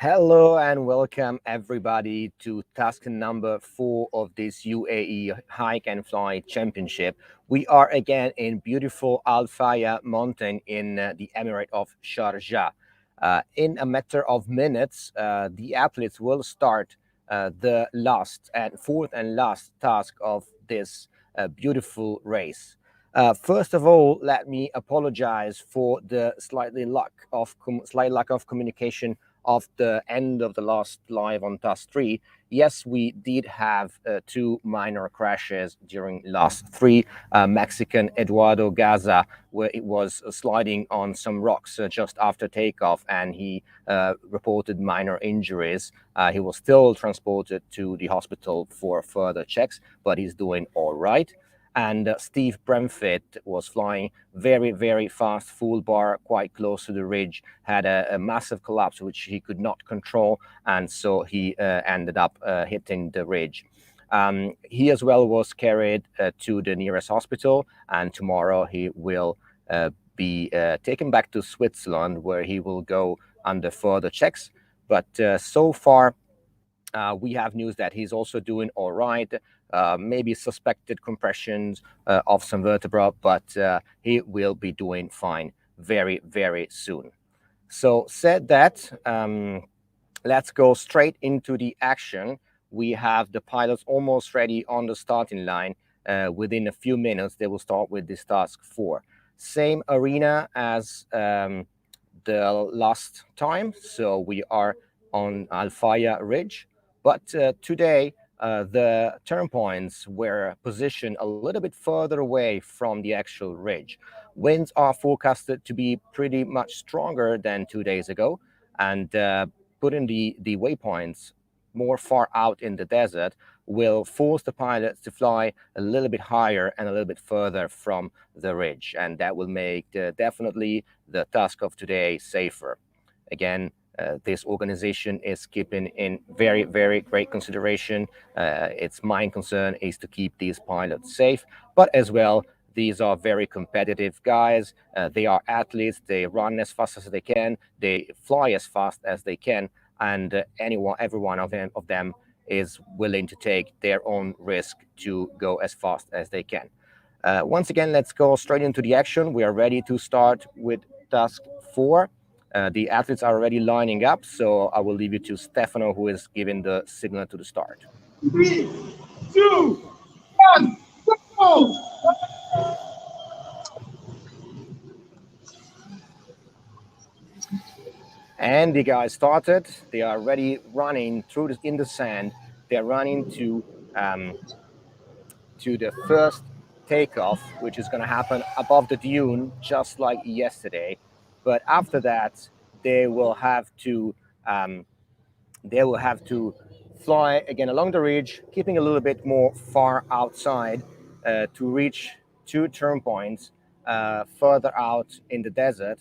Hello and welcome everybody to task number 4 of this UAE Hike and Fly Championship. We are again in beautiful Al Fayah mountain in the Emirate of Sharjah. In a matter of minutes, the athletes will start the fourth and last task of this beautiful race. First of all, let me apologize for the slight lack of communication of the end of the last live on task 3. Yes, we did have two minor crashes during last 3. Mexican Eduardo Gaza, where it was sliding on some rocks just after takeoff, and he reported minor injuries. He was still transported to the hospital for further checks, but he's doing all right. And Steve Bremfit was flying very, very fast, full bar, quite close to the ridge, had a massive collapse, which he could not control, and so he ended up hitting the ridge. He as well was carried to the nearest hospital, and tomorrow he will be taken back to Switzerland, where he will go under further checks. But so far, we have news that he's also doing all right. Maybe suspected compressions of some vertebra, but he will be doing fine very, very soon. So said that, let's go straight into the action. We have the pilots almost ready on the starting line. Within a few minutes, they will start with this task 4. Same arena as the last time. So we are on Al Fayah Ridge. But today, the turn points were positioned a little bit further away from the actual ridge. Winds are forecasted to be pretty much stronger than 2 days ago, and putting the waypoints more far out in the desert will force the pilots to fly a little bit higher and a little bit further from the ridge, and that will make definitely the task of today safer. Again, this organization is keeping in very, very great consideration. Its main concern is to keep these pilots safe, but as well, these are very competitive guys. They are athletes. They run as fast as they can. They fly as fast as they can, and every one of them is willing to take their own risk to go as fast as they can. Once again, let's go straight into the action. We are ready to start with task 4. The athletes are already lining up, so I will leave you to Stefano, who is giving the signal to the start. 3, 2, 1, go! And the guys started. They are already running in the sand. They're running to the first takeoff, which is going to happen above the dune, just like yesterday. But after that, they will have to fly again along the ridge, keeping a little bit more far outside to reach 2 turn points further out in the desert.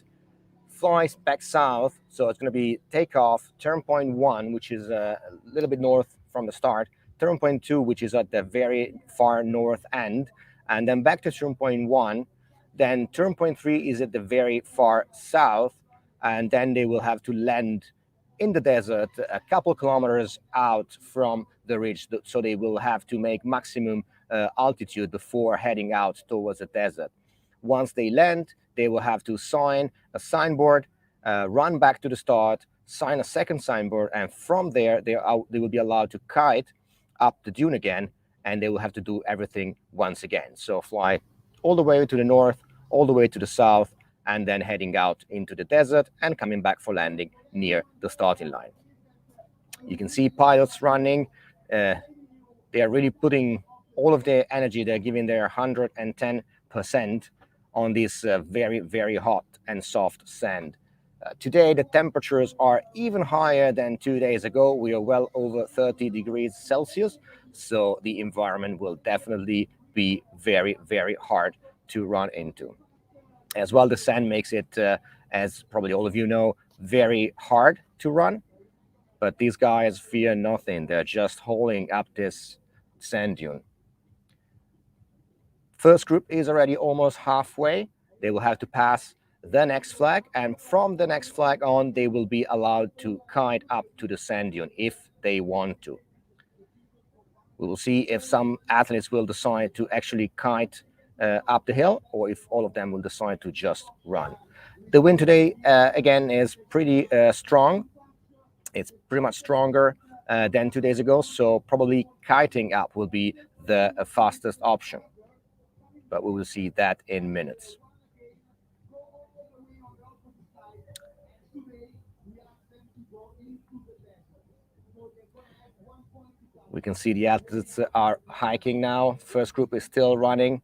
Flies back south, so it's going to be takeoff, turn point 1, which is a little bit north from the start, turn point 2, which is at the very far north end, and then back to turn point 1. Then turn point 3 is at the very far south, and then they will have to land in the desert a couple kilometers out from the ridge, so they will have to make maximum altitude before heading out towards the desert. Once they land, they will have to sign a signboard, run back to the start, sign a second signboard, and from there they will be allowed to kite up the dune again, and they will have to do everything once again. So fly all the way to the north, all the way to the south, and then heading out into the desert and coming back for landing near the starting line. You can see pilots running. They are really putting all of their energy. They're giving their 110% on this very, very hot and soft sand. Today, the temperatures are even higher than 2 days ago. We are well over 30 degrees Celsius, so the environment will definitely be very, very hard to run into. As well, the sand makes it, as probably all of you know, very hard to run. But these guys fear nothing. They're just holding up this sand dune. First group is already almost halfway. They will have to pass the next flag, and from the next flag on, they will be allowed to kite up to the sand dune if they want to. We will see if some athletes will decide to actually kite up the hill, or if all of them will decide to just run. The wind today, again, is pretty strong. It's pretty much stronger than 2 days ago, so probably kiting up will be the fastest option. But we will see that in minutes. We can see the athletes are hiking now. First group is still running.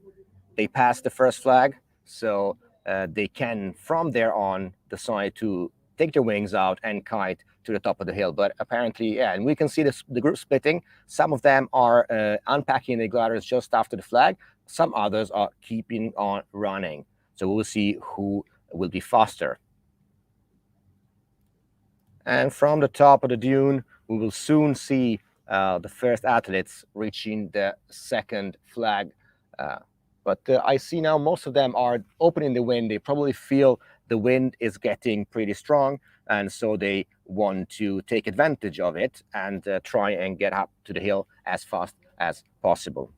They passed the first flag, so they can, from there on, decide to take their wings out and kite to the top of the hill. But apparently, yeah, and we can see this, the group splitting. Some of them are unpacking the gliders just after the flag. Some others are keeping on running. So we'll see who will be faster. And from the top of the dune, we will soon see the first athletes reaching the second flag. But I see now most of them are opening the wind. They probably feel the wind is getting pretty strong, and so they want to take advantage of it and try and get up to the hill as fast as possible.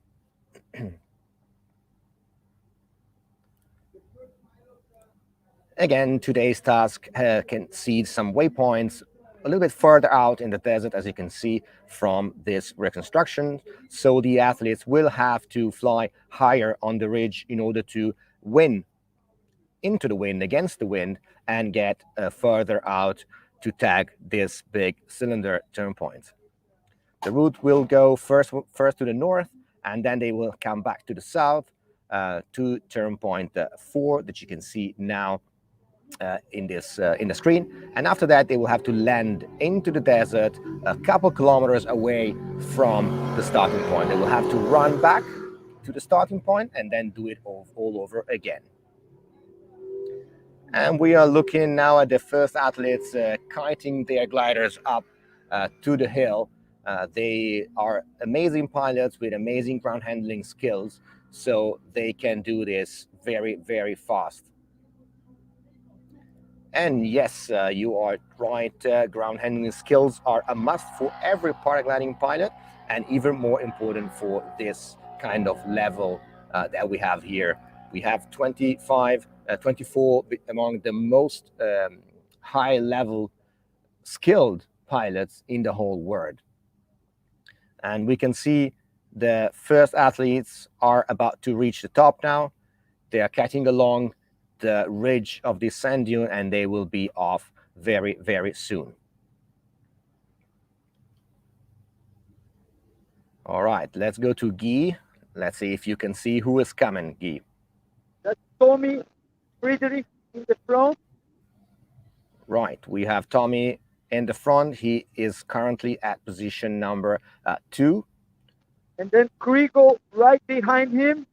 Again, today's task can see some waypoints a little bit further out in the desert, as you can see from this reconstruction. So the athletes will have to fly higher on the ridge in order to win into the wind, against the wind, and get further out to tag this big cylinder turn point. The route will go first to the north, and then they will come back to the south to turn point 4 that you can see now in the screen. And after that, they will have to land into the desert a couple kilometers away from the starting point. They will have to run back to the starting point and then do it all over again. And we are looking now at the first athletes kiting their gliders up to the hill. They are amazing pilots with amazing ground handling skills, so they can do this very, very fast. And yes, you are right. Ground handling skills are a must for every paragliding pilot, and even more important for this kind of level that we have here. We have 24 among the most high level skilled pilots in the whole world. And we can see the first athletes are about to reach the top now. They are cutting along the ridge of the sand dune, and they will be off very, very soon. All right, let's go to Guy. Let's see if you can see who is coming, Guy. That's Tommy Friedrich in the front. Right, we have Tommy in the front. He is currently at position number 2. And then Krigo right behind him.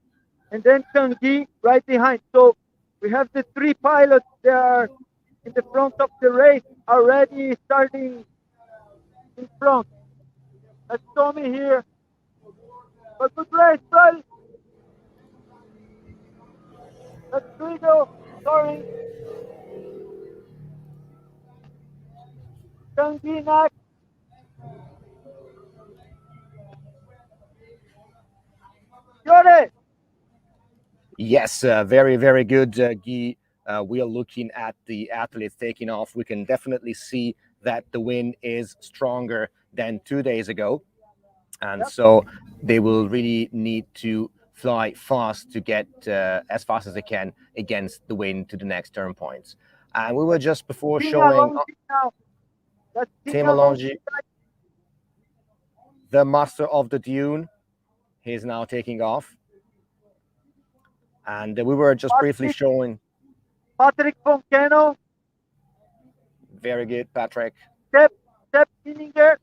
And then Tanguy right behind. So we have the 3 pilots there in the front of the race already starting in front. That's Tommy here. But good race, buddy. That's Krigo. Sorry. Tanguy next. Got it. Yes, very, very good, Guy. We are looking at the athletes taking off. We can definitely see that the wind is stronger than 2 days ago. And so they will really need to fly fast to get as fast as they can against the wind to the next turn points. And we were just before showing Tim Alongi, the master of the dune. He's now taking off. And we were just briefly showing Patrick Foncano. Very good, Patrick. Step Inninger.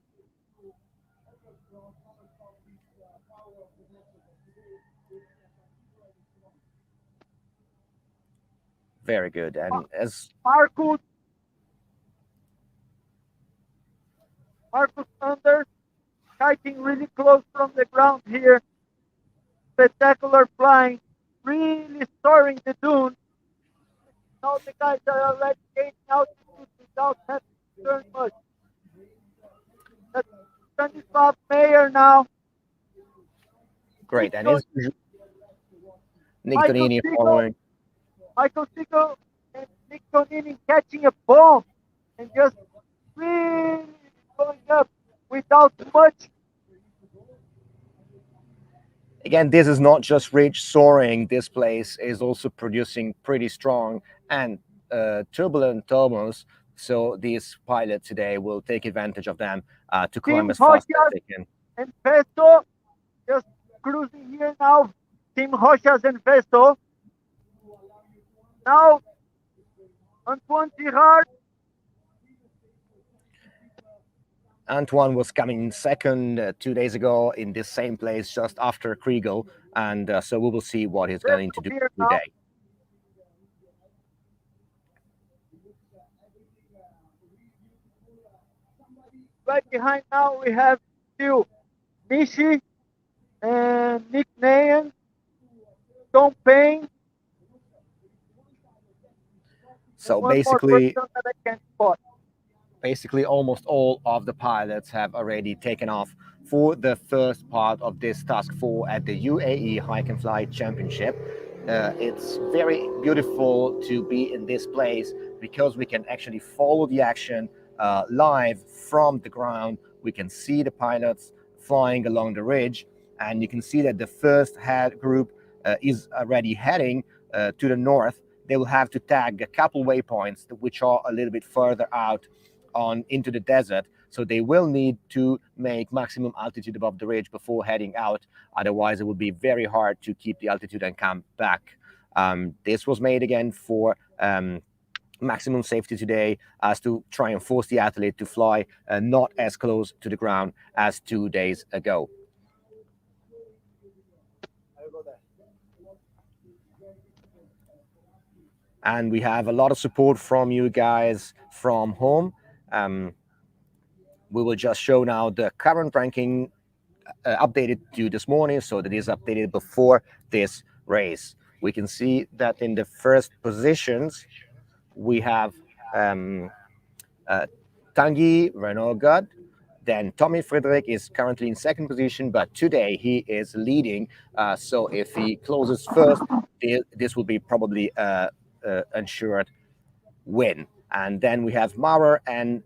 Very good. And as Marcus Anders, kiting really close from the ground here. Spectacular flying, really soaring the dune. Now the guys are already gaining altitude without having to turn much. That's Stanislav Mayer now. Great, and Nico, it's Nick Michael Donini Siegel, following. Michael Siegel and Nick Tonini catching a bomb and just really going up without much. Again, this is not just ridge soaring. This place is also producing pretty strong and turbulent turbulence. So these pilots today will take advantage of them to climb Team as fast as Rochas they can. and Pesto just cruising here now. Team Rochas and Pesto. Now Antoine Girard. Antoine was coming in second 2 days ago in this same place just after Kriegel, and so we will see what he's going to do Here now. today. Right behind now we have still Michi and Nick Nayan, Tom Payne. So One more person that I can't spot. basically almost all of the pilots have already taken off for the first part of this task 4 at the UAE Hike&Fly Championship. It's very beautiful to be in this place because we can actually follow the action live from the ground. We can see the pilots flying along the ridge, and you can see that the first head group is already heading to the north. They will have to tag a couple waypoints which are a little bit further out on into the desert, so they will need to make maximum altitude above the ridge before heading out. Otherwise, it will be very hard to keep the altitude and come back. This was made again for maximum safety today, as to try and force the athlete to fly not as close to the ground as 2 days ago. And we have a lot of support from you guys from home. We will just show now the current ranking updated to this morning, so that is updated before this race. We can see that in the first positions we have Tanguy Renault God. Then Tommy Friedrich is currently in second position, but today he is leading. So if he closes first, this will be probably ensured win. And then we have Mara and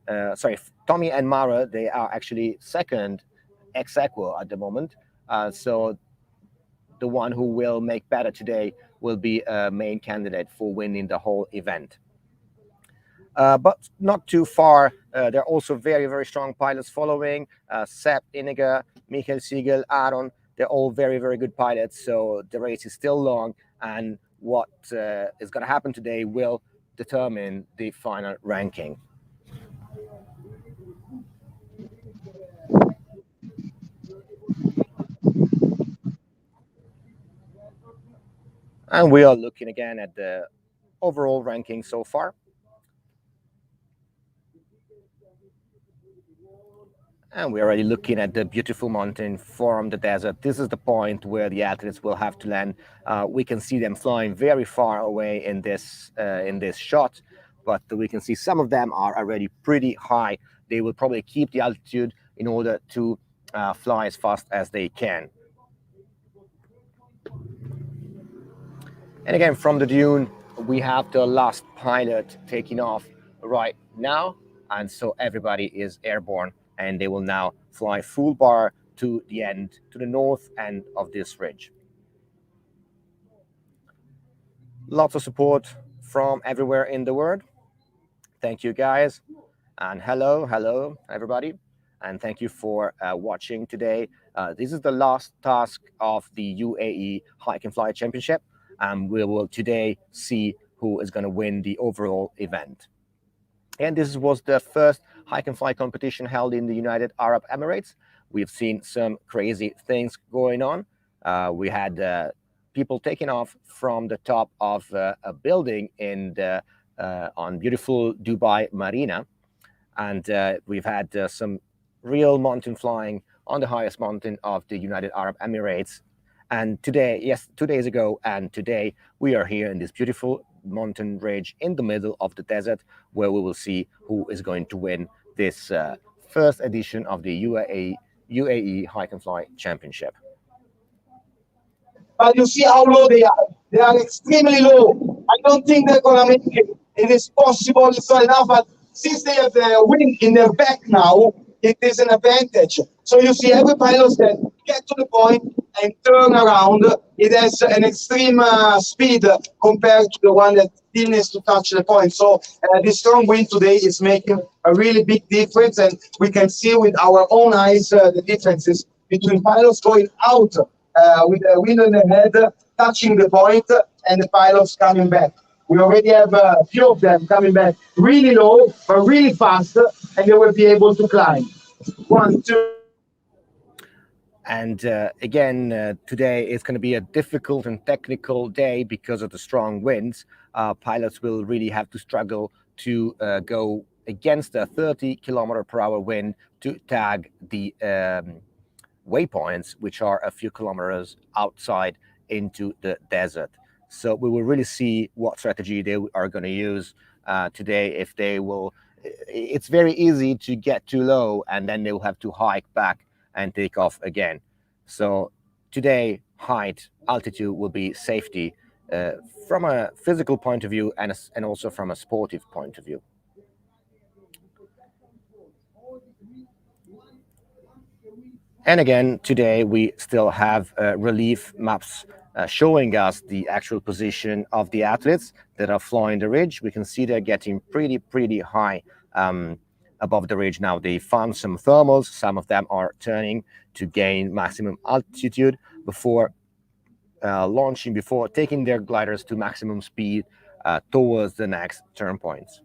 Tommy and Mara. They are actually second ex aequo at the moment. So the one who will make better today will be a main candidate for winning the whole event. But not too far. There are also very, very strong pilots following. Sepp, Iniger, Michael Siegel, Aaron. They're all very, very good pilots. So the race is still long. And what is going to happen today will determine the final ranking. And we are looking again at the overall ranking so far. And we're already looking at the beautiful mountain from the desert. This is the point where the athletes will have to land. We can see them flying very far away in this shot, but we can see some of them are already pretty high. They will probably keep the altitude in order to fly as fast as they can. And again, from the dune, we have the last pilot taking off right now. And so everybody is airborne, and they will now fly full bar to the end, to the north end of this ridge. Lots of support from everywhere in the world. Thank you, guys. And hello, everybody. And thank you for watching today. This is the last task of the UAE Hike&Fly Championship. And we will today see who is going to win the overall event. And this was the first Hike&Fly competition held in the United Arab Emirates. We've seen some crazy things going on. We had people taking off from the top of a building on beautiful Dubai Marina. And we've had some real mountain flying on the highest mountain of the United Arab Emirates. And today, yes, 2 days ago and today, we are here in this beautiful mountain ridge in the middle of the desert, where we will see who is going to win this first edition of the UAE Hike&Fly Championship. But you see how low they are. They are extremely low. I don't think they're gonna make it. It is possible, it's not enough, but since they have the wind in their back now, it is an advantage. So you see every pilot that get to the point and turn around, it has an extreme speed compared to the one that still needs to touch the point. So the strong wind today is making a really big difference, and we can see with our own eyes the differences between pilots going out with the wind in the head, touching the point, and the pilots coming back. We already have a few of them coming back really low, but really fast, and they will be able to climb. 1, 2. And again, today is going to be a difficult and technical day because of the strong winds. Pilots will really have to struggle to go against a 30-kilometer-per-hour wind to tag the waypoints, which are a few kilometers outside into the desert. So we will really see what strategy they are going to use today. If they will, it's very easy to get too low and then they will have to hike back and take off again. So today, height, altitude will be safety from a physical point of view and also from a sportive point of view. And again, today we still have relief maps showing us the actual position of the athletes that are flying the ridge. We can see they're getting pretty high above the ridge now. They found some thermals. Some of them are turning to gain maximum altitude before launching, before taking their gliders to maximum speed towards the next turn points.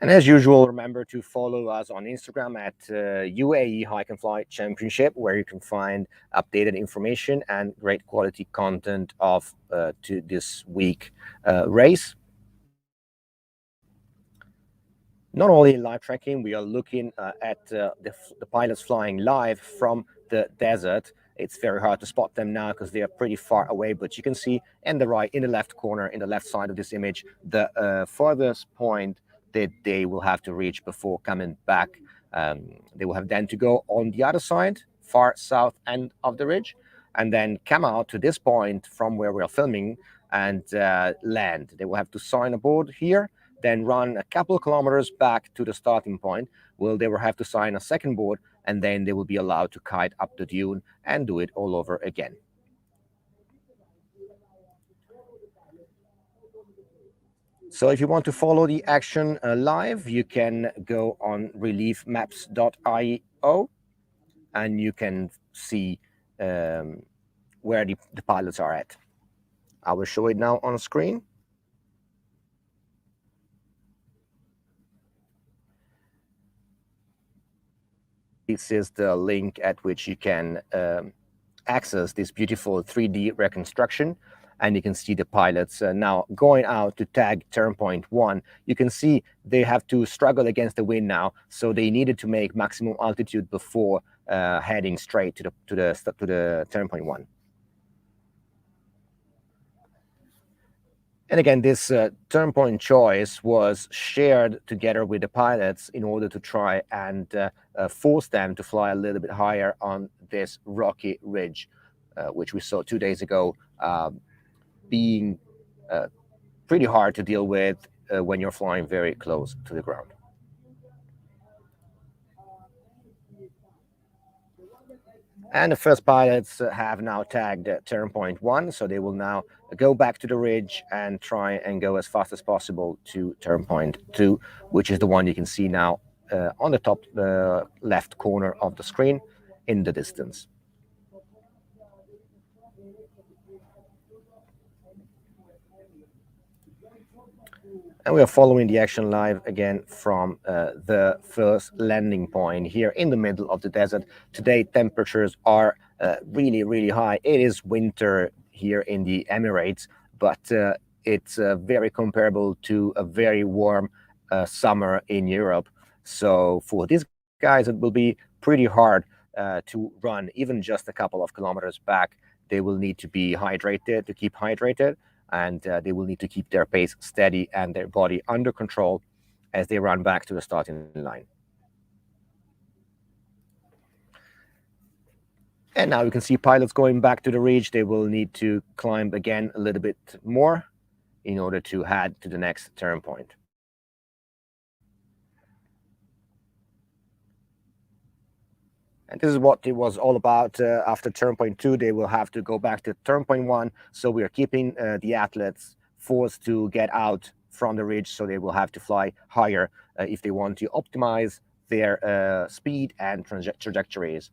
And as usual, remember to follow us on Instagram at UAE Hike&Fly Championship, where you can find updated information and great quality content of to this week race. Not only in live tracking, we are looking at the pilots flying live from the desert. It's very hard to spot them now because they are pretty far away, but you can see in the left corner, in the left side of this image, the farthest point that they will have to reach before coming back. They will have then to go on the other side, far south end of the ridge, and then come out to this point from where we are filming and land. They will have to sign aboard here, then run a couple of kilometers back to the starting point. Well, they will have to sign a second board, and then they will be allowed to kite up the dune and do it all over again. So if you want to follow the action live, you can go on reliefmaps.io and you can see where the pilots are at. I will show it now on screen. This is the link at which you can access this beautiful 3D reconstruction. And you can see the pilots now going out to tag turn point 1. You can see they have to struggle against the wind now, so they needed to make maximum altitude before heading straight to the turn point 1. And again, this turn point choice was shared together with the pilots in order to try and force them to fly a little bit higher on this rocky ridge, which we saw 2 days ago, being pretty hard to deal with when you're flying very close to the ground. And the first pilots have now tagged turn point 1, so they will now go back to the ridge and try and go as fast as possible to turn point 2, which is the one you can see now on the top left corner of the screen in the distance. And we are following the action live again from the first landing point here in the middle of the desert. Today, temperatures are really high. It is winter here in the Emirates, but it's very comparable to a very warm summer in Europe. So for these guys, it will be pretty hard to run even just a couple of kilometers back. They will need to be hydrated, to keep hydrated, and they will need to keep their pace steady and their body under control as they run back to the starting line. And now you can see pilots going back to the ridge. They will need to climb again a little bit more in order to head to the next turn point. And this is what it was all about. After turn point 2, they will have to go back to turn point 1. So we are keeping the athletes forced to get out from the ridge, so they will have to fly higher if they want to optimize their speed and trajectories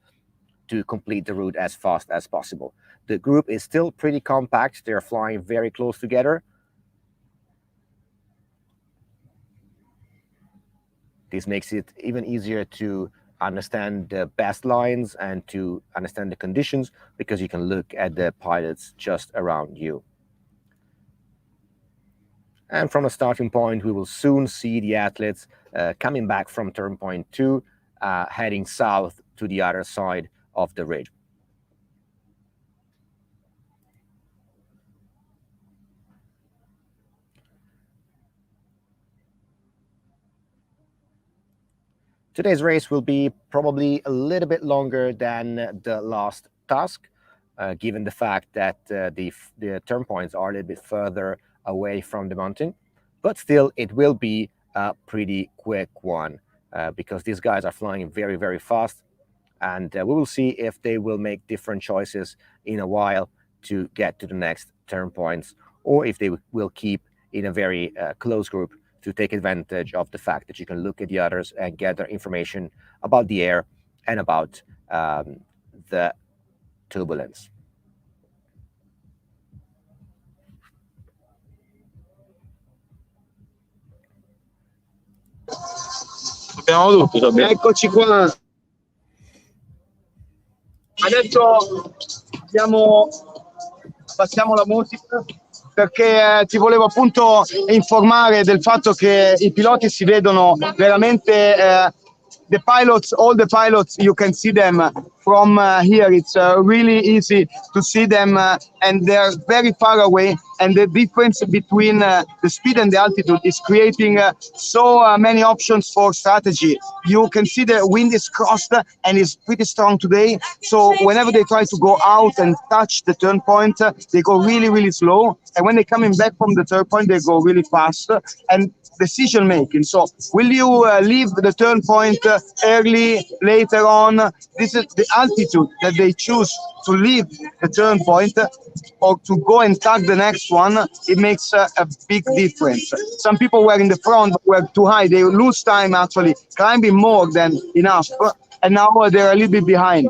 to complete the route as fast as possible. The group is still pretty compact. They're flying very close together. This makes it even easier to understand the best lines and to understand the conditions, because you can look at the pilots just around you. And from the starting point, we will soon see the athletes coming back from turn point 2, heading south to the other side of the ridge. Today's race will be probably a little bit longer than the last task, given the fact that the turn points are a little bit further away from the mountain. But still, it will be a pretty quick one because these guys are flying very, very fast. And we will see if they will make different choices in a while to get to the next turn points, or if they will keep in a very close group to take advantage of the fact that you can look at the others and gather information about the air and about the turbulence. Abbiamo tutto, eccoci qua. Adesso passiamo la musica, perché ti volevo appunto informare del fatto che i piloti si vedono veramente the pilots, all the pilots, you can see them from here. It's really easy to see them and they're very far away, and the difference between the speed and the altitude is creating so many options for strategy. You can see the wind is crossed and is pretty strong today, so whenever they try to go out and touch the turn point, they go really, really slow, and when they're coming back from the turn point, they go really fast. And decision making, so will you leave the turn point early, later on? This is the altitude that they choose to leave the turn point or to go and tag the next one. It makes a big difference. Some people were in the front, were too high, they lose time actually climbing more than enough, and now they're a little bit behind.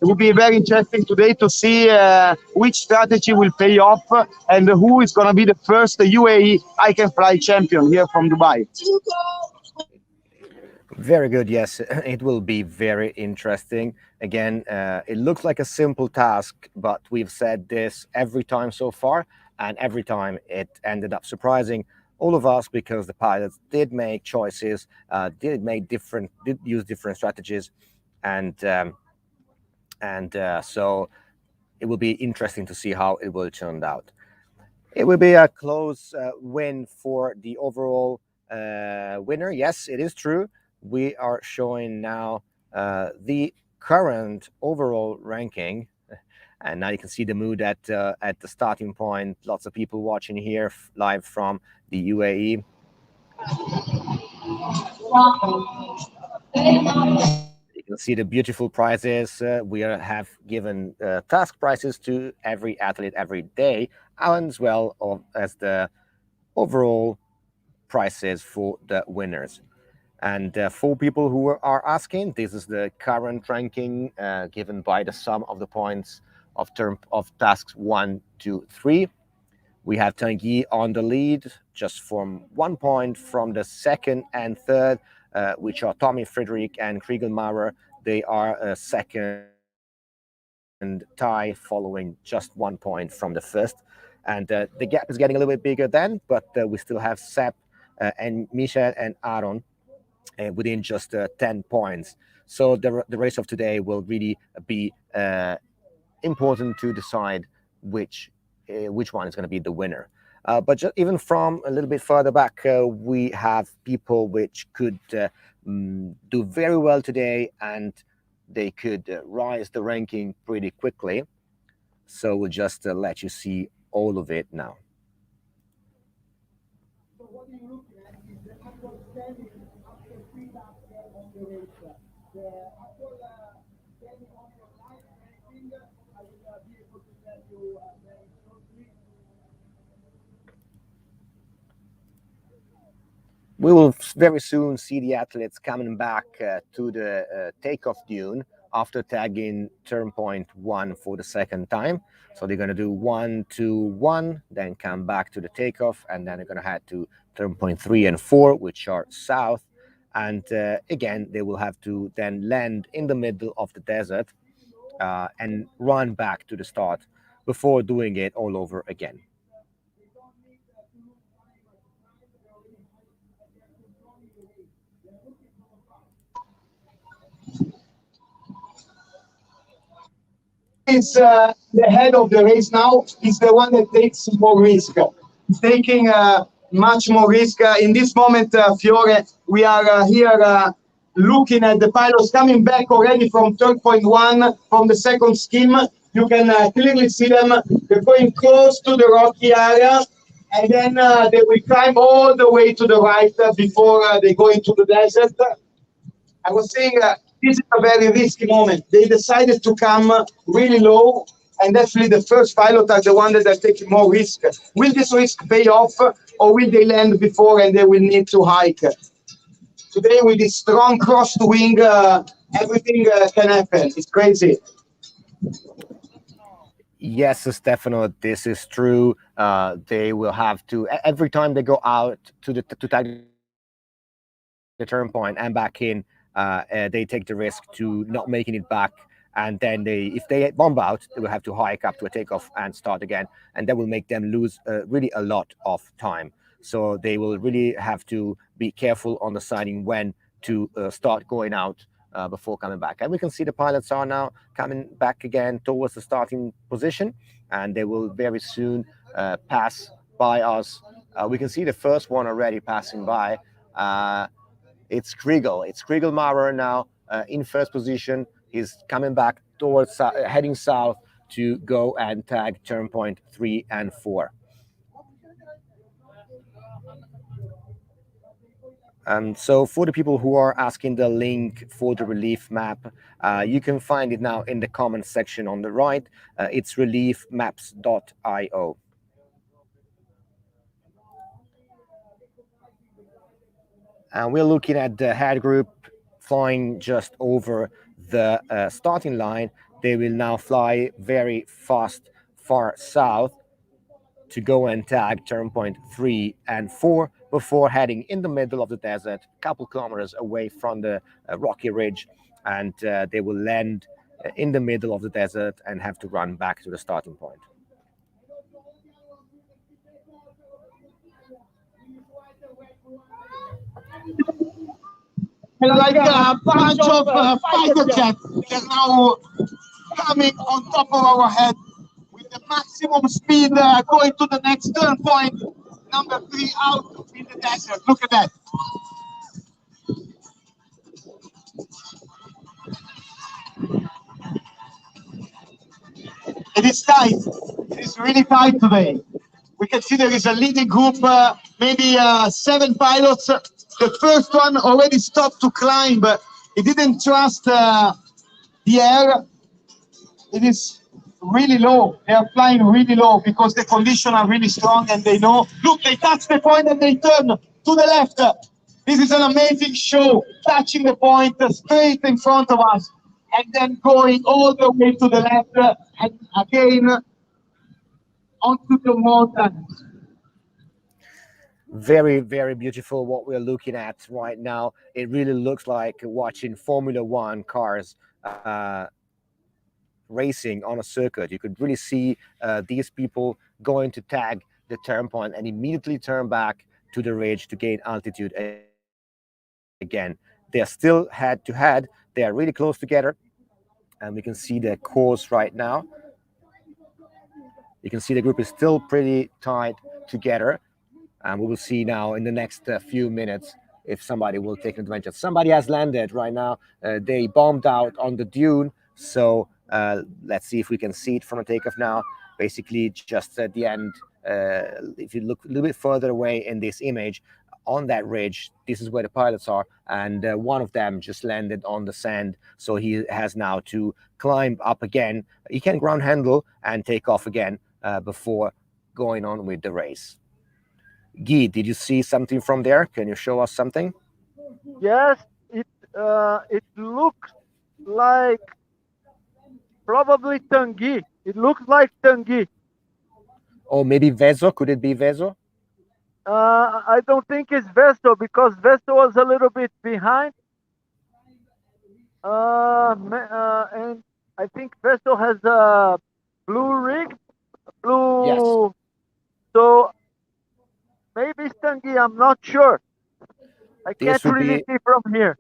It will be very interesting today to see which strategy will pay off and who is going to be the first UAE Hike&Fly champion here from Dubai. Very good. Yes, it will be very interesting. Again, it looks like a simple task, but we've said this every time so far, and every time it ended up surprising all of us, because the pilots did make choices, did use different strategies, and so it will be interesting to see how it will turn out. It will be a close win for the overall winner. Yes, it is true. We are showing now the current overall ranking, and now you can see the mood at the starting point. Lots of people watching here live from the UAE. You can see the beautiful prizes. We have given task prizes to every athlete every day, and as well as the overall prizes for the winners. And for people who are asking, this is the current ranking given by the sum of the points of tasks 1, 2, 3. We have Tanguy on the lead, just from 1 point from the second and third, which are Tommy Friedrich and Kriegel Maurer. They are a second tie, following just 1 point from the first. And the gap is getting a little bit bigger then, but we still have Sepp and Michel and Aaron within just 10 points. So the race of today will really be important to decide which one is going to be the winner. But just even from a little bit further back, we have people which could do very well today, and they could rise the ranking pretty quickly. So we'll just let you see all of it now. We will very soon see the athletes coming back to the takeoff dune after tagging turn point 1 for the second time. So they're going to do 1, 2, 1, then come back to the takeoff, and then they're going to head to turn point 3 and 4, which are south. And again, they will have to then land in the middle of the desert and run back to the start before doing it all over again. Is the head of the race now is the one that takes more risk. He's taking much more risk. In this moment, Fiore, we are here looking at the pilots coming back already from turn point 1 from the second scheme. You can clearly see them. They're going close to the rocky area, and then they will climb all the way to the right before they go into the desert. I was saying this is a very risky moment. They decided to come really low, and definitely the first pilot are the ones that are taking more risk. Will this risk pay off, or will they land before and they will need to hike? Today, with this strong crossed wing, everything can happen. It's crazy. Yes, Stefano, this is true. They will have to every time they go out to tag the turn point and back in. They take the risk to not making it back, and then if they bomb out, they will have to hike up to a takeoff and start again, and that will make them lose really a lot of time. So they will really have to be careful on deciding when to start going out before coming back. And we can see the pilots are now coming back again towards the starting position, and they will very soon pass by us. We can see the first one already passing by. It's Kriegel. It's Kriegel Maurer now in first position. He's coming back towards heading south to go and tag turn point 3 and 4. So for the people who are asking the link for the relief map, you can find it now in the comment section on the right. It's reliefmaps.io. And we're looking at the head group flying just over the starting line. They will now fly very fast far south to go and tag turn point 3 and 4 before heading in the middle of the desert, a couple kilometers away from the rocky ridge, and they will land in the middle of the desert and have to run back to the starting point. Like a bunch of fighter jets, they're now coming on top of our head with the maximum speed, going to the next turn point, number 3 out in the desert. Look at that. It is tight. It is really tight today. We can see there is a leading group, maybe 7 pilots. The first one already stopped to climb, but he didn't trust the air. It is really low. They are flying really low because the conditions are really strong, and they know. Look, they touch the point and they turn to the left. This is an amazing show, touching the point straight in front of us, and then going all the way to the left, and again onto the mountain. Very, very beautiful what we're looking at right now. It really looks like watching Formula One cars racing on a circuit. You could really see these people going to tag the turn point and immediately turn back to the ridge to gain altitude again. again. They're still head to head. They are really close together. And we can see the course right now. You can see the group is still pretty tight together. And we will see now in the next few minutes if somebody will take advantage. Somebody has landed right now. They bombed out on the dune. So let's see if we can see it from a takeoff now. Basically, just at the end, if you look a little bit further away in this image, on that ridge, this is where the pilots are, and one of them just landed on the sand, so he has now to climb up again. He can ground handle and take off again before going on with the race. Guy, did you see something from there? Can you show us something? Yes, it looks like probably Tanguy. It looks like Tanguy. Or maybe Vezo? Could it be Vezo? I don't think it's Vesto because Vesto was a little bit behind. And I think Vesto has a blue rig, blue. Yes. So maybe it's Tanguy. I'm not sure. I can't really see from here.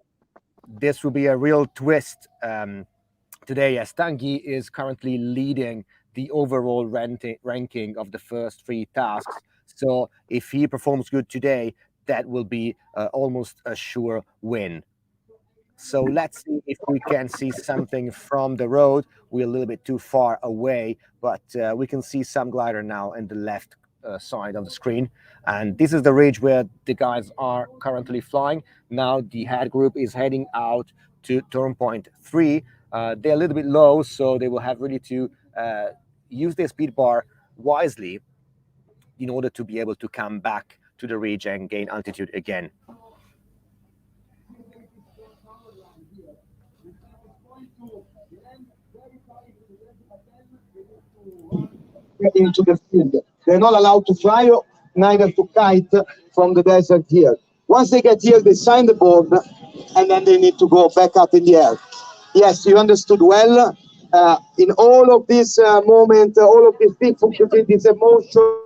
This will be a real twist today, as Tanguy is currently leading the overall ranking of the first three tasks. So if he performs good today, that will be almost a sure win. So let's see if we can see something from the road. We're a little bit too far away, but we can see some glider now in the left side of the screen. And this is the ridge where the guys are currently flying. Now the head group is heading out to turn point 3. They're a little bit low, so they will have really to use their speed bar wisely in order to be able to come back to the ridge and gain altitude again. Into the field. They're not allowed to fly, neither to kite from the desert here. Once they get here, they sign the board, and then they need to go back up in the air. Yes, you understood well. In all of this moment, all of this difficulty, this emotion,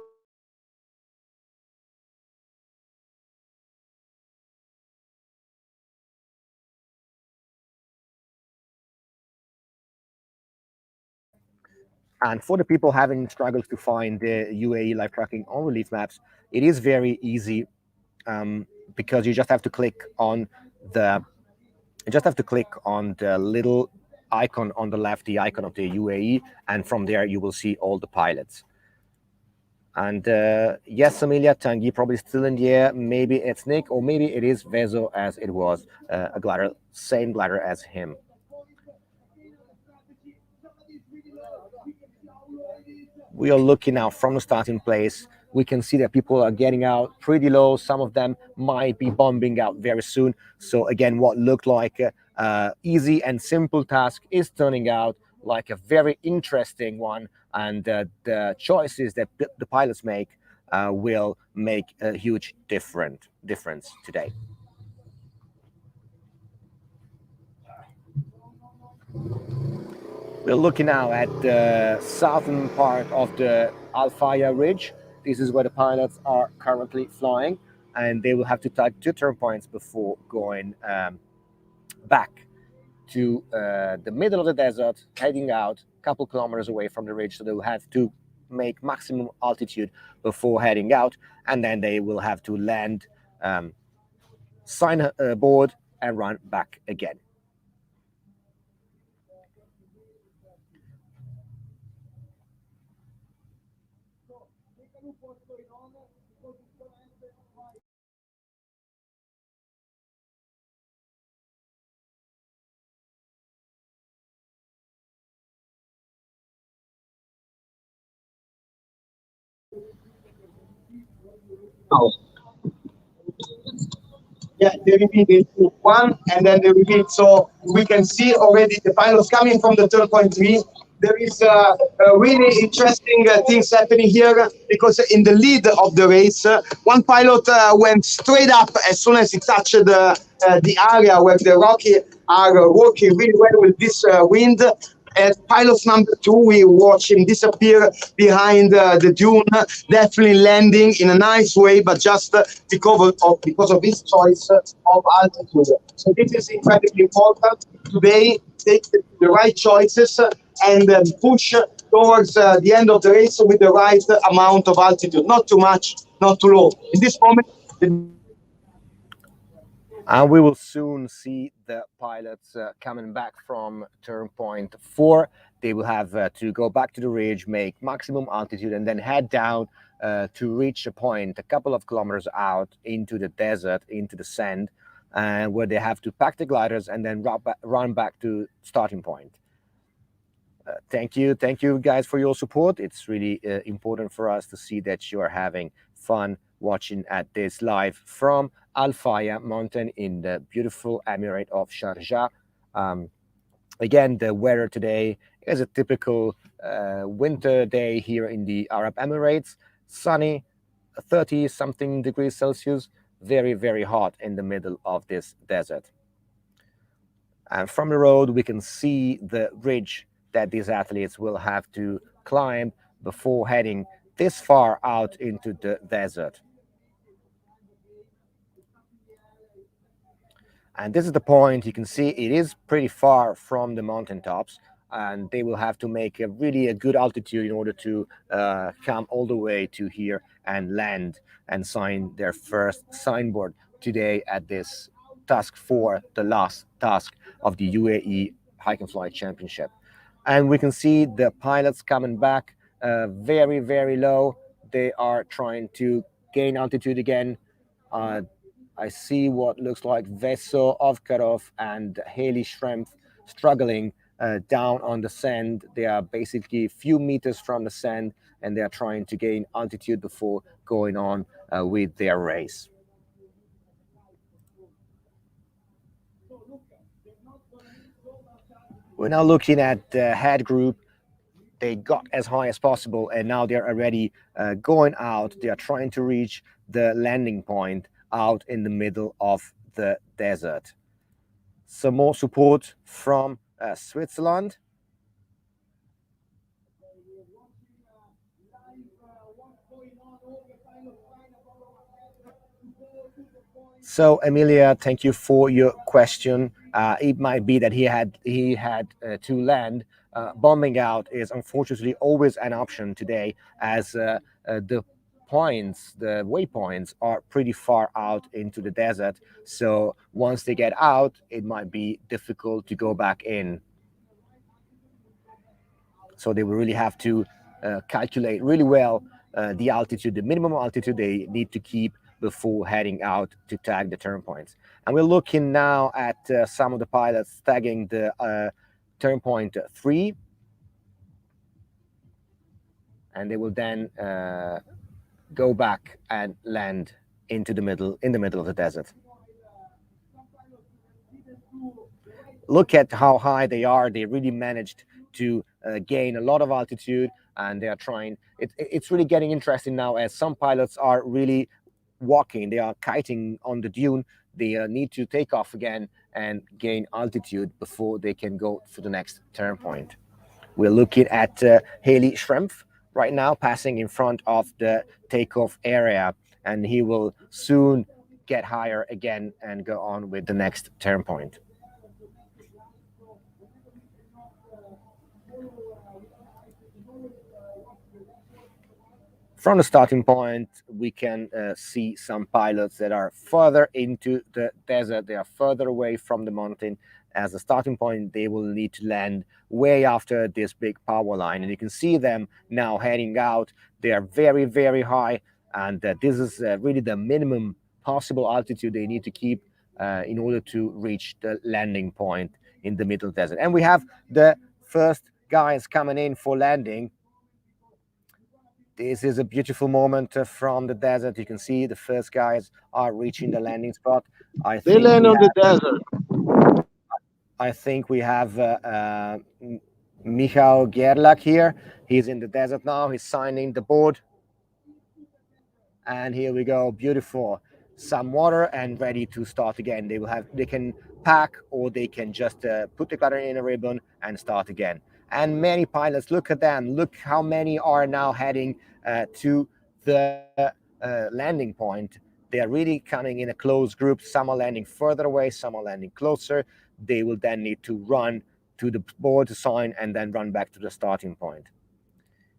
And for the people having struggles to find the UAE live tracking on relief maps, it is very easy because you just have to click on the little icon on the left, the icon of the UAE, and from there you will see all the pilots. And yes, Amelia, Tanguy probably still in the air. Maybe it's Nick, or maybe it is Vezo, as it was a glider, same glider as him. We are looking now from the starting place. We can see that people are getting out pretty low. Some of them might be bombing out very soon. So again, what looked like an easy and simple task is turning out like a very interesting one. And the choices that the pilots make will make a huge difference today. We're looking now at the southern part of the Al Fayah ridge. This is where the pilots are currently flying, and they will have to take 2 turn points before going back to the middle of the desert, heading out a couple kilometers away from the ridge. So they will have to make maximum altitude before heading out, and then they will have to land, sign a board, and run back again. yeah, they repeat it one, and then they repeat. So we can see already the pilots coming from the turn point 3. There is a really interesting things happening here, because in the lead of the race, one pilot went straight up as soon as he touched the area where the Rocky are working really well with this wind. As pilot number two, we watch him disappear behind the dune, definitely landing in a nice way, but just because of his choice of altitude. So this is incredibly important. Today, take the right choices and push towards the end of the race with the right amount of altitude. Not too much, not too low. In this moment, And we will soon see the pilots coming back from turn point 4. They will have to go back to the ridge, make maximum altitude, and then head down to reach a point a couple of kilometers out into the desert, into the sand, where they have to pack the gliders and then run back to starting point. Thank you guys for your support. It's really important for us to see that you are having fun watching at this live from Al Fayah mountain in the beautiful emirate of Sharjah. Again, the weather today is a typical winter day here in the Arab Emirates. Sunny, 30 something degrees Celsius, very, very hot in the middle of this desert. And from the road, we can see the ridge that these athletes will have to climb before heading this far out into the desert. And this is the point. You can see it is pretty far from the mountaintops, and they will have to make a really good altitude in order to come all the way to here and land and sign their first signboard today at this task 4, the last task of the UAE Hike&Fly Championship. And we can see the pilots coming back very, very low. They are trying to gain altitude again. I see what looks like Veso, Ovkarov, and Haley Schrempf struggling down on the sand. They are basically a few meters from the sand, and they are trying to gain altitude before going on with their race. We're now looking at the head group. They got as high as possible, and now they're already going out. They are trying to reach the landing point out in the middle of the desert. Some more support from Switzerland. So Emilia, thank you for your question. It might be that he had to land. Bombing out is unfortunately always an option today, as the waypoints are pretty far out into the desert. So once they get out, it might be difficult to go back in. So they will really have to calculate really well the altitude, the minimum altitude they need to keep before heading out to tag the turn points. And we're looking now at some of the pilots tagging the turn point 3. And they will then go back and land in the middle of the desert. Look at how high they are. They really managed to gain a lot of altitude, and they are trying. It's really getting interesting now, as some pilots are really walking. They are kiting on the dune. They need to take off again and gain altitude before they can go for the next turn point. We're looking at Haley Schrempf right now, passing in front of the takeoff area, and he will soon get higher again and go on with the next turn point. From the starting point, we can see some pilots that are further into the desert. They are further away from the mountain. As a starting point, they will need to land way after this big power line. And you can see them now heading out. They are very, very high. And this is really the minimum possible altitude they need to keep in order to reach the landing point in the middle desert. And we have the first guys coming in for landing. This is a beautiful moment from the desert. You can see the first guys are reaching the landing spot. They land on the desert. I think we have Michał Gierlach here. He's in the desert now. He's signing the board. And here we go. Beautiful. Some water and ready to start again. They can pack, or they can just put the glider in a ribbon and start again. And many pilots, look at them, look how many are now heading to the landing point. They are really coming in a close group. Some are landing further away, some are landing closer. They will then need to run to the board to sign and then run back to the starting point.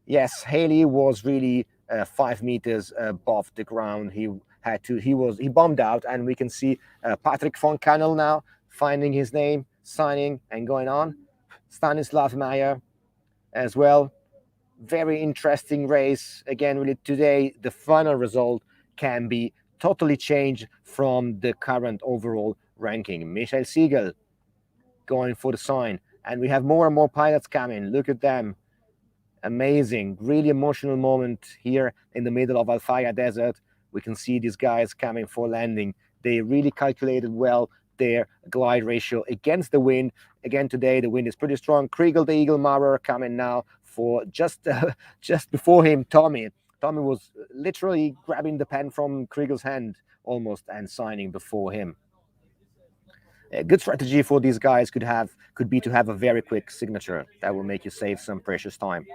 Yes, Haley was really 5 meters above the ground. He bombed out, and we can see Patrick von Kannel now finding his name, signing, and going on. Stanislav Meyer as well. Very interesting race. Again, really today, the final result can be totally changed from the current overall ranking. Michael Siegel going for the sign. And we have more and more pilots coming. Look at them. Amazing, really emotional moment here in the middle of Al Fayha Desert. We can see these guys coming for landing. They really calculated well their glide ratio against the wind. Again, today the wind is pretty strong. Kriegel, the Eagle Marrer, coming now for just before him, Tommy. Tommy was literally grabbing the pen from Kriegel's hand almost and signing before him. A good strategy for these guys could be to have a very quick signature that will make you save some precious time.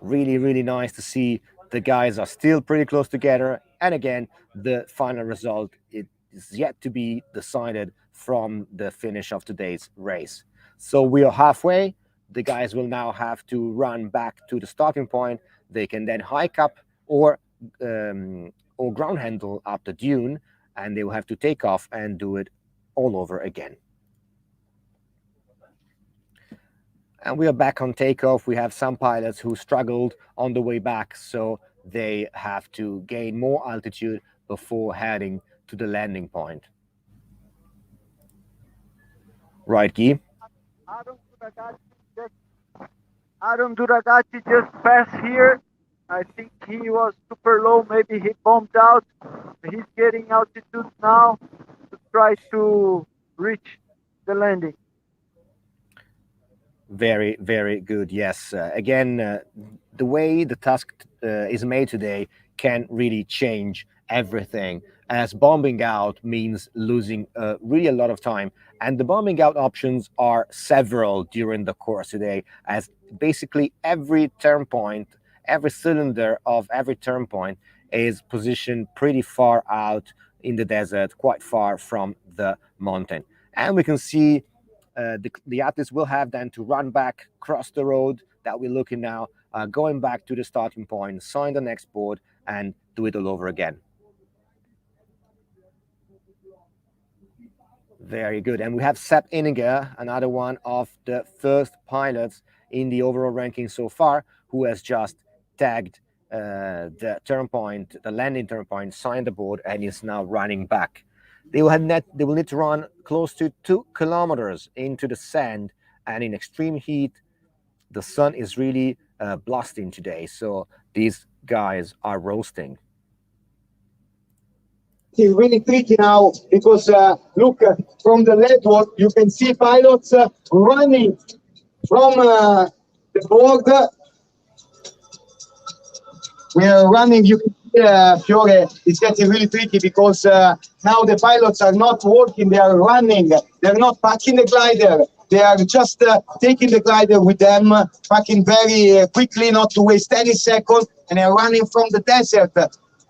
Really, really nice to see the guys are still pretty close together. And again, the final result is yet to be decided from the finish of today's race. So we are halfway. The guys will now have to run back to the starting point. They can then hike up or ground handle up the dune, and they will have to take off and do it all over again. And we are back on takeoff. We have some pilots who struggled on the way back, so they have to gain more altitude before heading to the landing point. Right, Guy? Aaron Duragati just passed here. I think he was super low. Maybe he bombed out. He's getting altitude now to try to reach the landing. Very, very good. Yes. Again, the way the task is made today can really change everything, as bombing out means losing really a lot of time. And the bombing out options are several during the course today, as basically every turn point, every cylinder of every turn point is positioned pretty far out in the desert, quite far from the mountain. And we can see the athletes will have then to run back, cross the road that we're looking now, going back to the starting point, sign the next board, and do it all over again. Very good. And we have Sepp Inninger, another one of the first pilots in the overall ranking so far, who has just tagged the turn point, the landing turn point, signed the board, and is now running back. They will need to run close to 2 kilometers into the sand, and in extreme heat. The sun is really blasting today, so these guys are roasting. It's really tricky now because look, from the network you can see pilots running from the board. We are running. You can see, Fiore, it's getting really tricky because now the pilots are not walking, they are running. They're not packing the glider. They are just taking the glider with them, packing very quickly, not to waste any second, and they're running from the desert.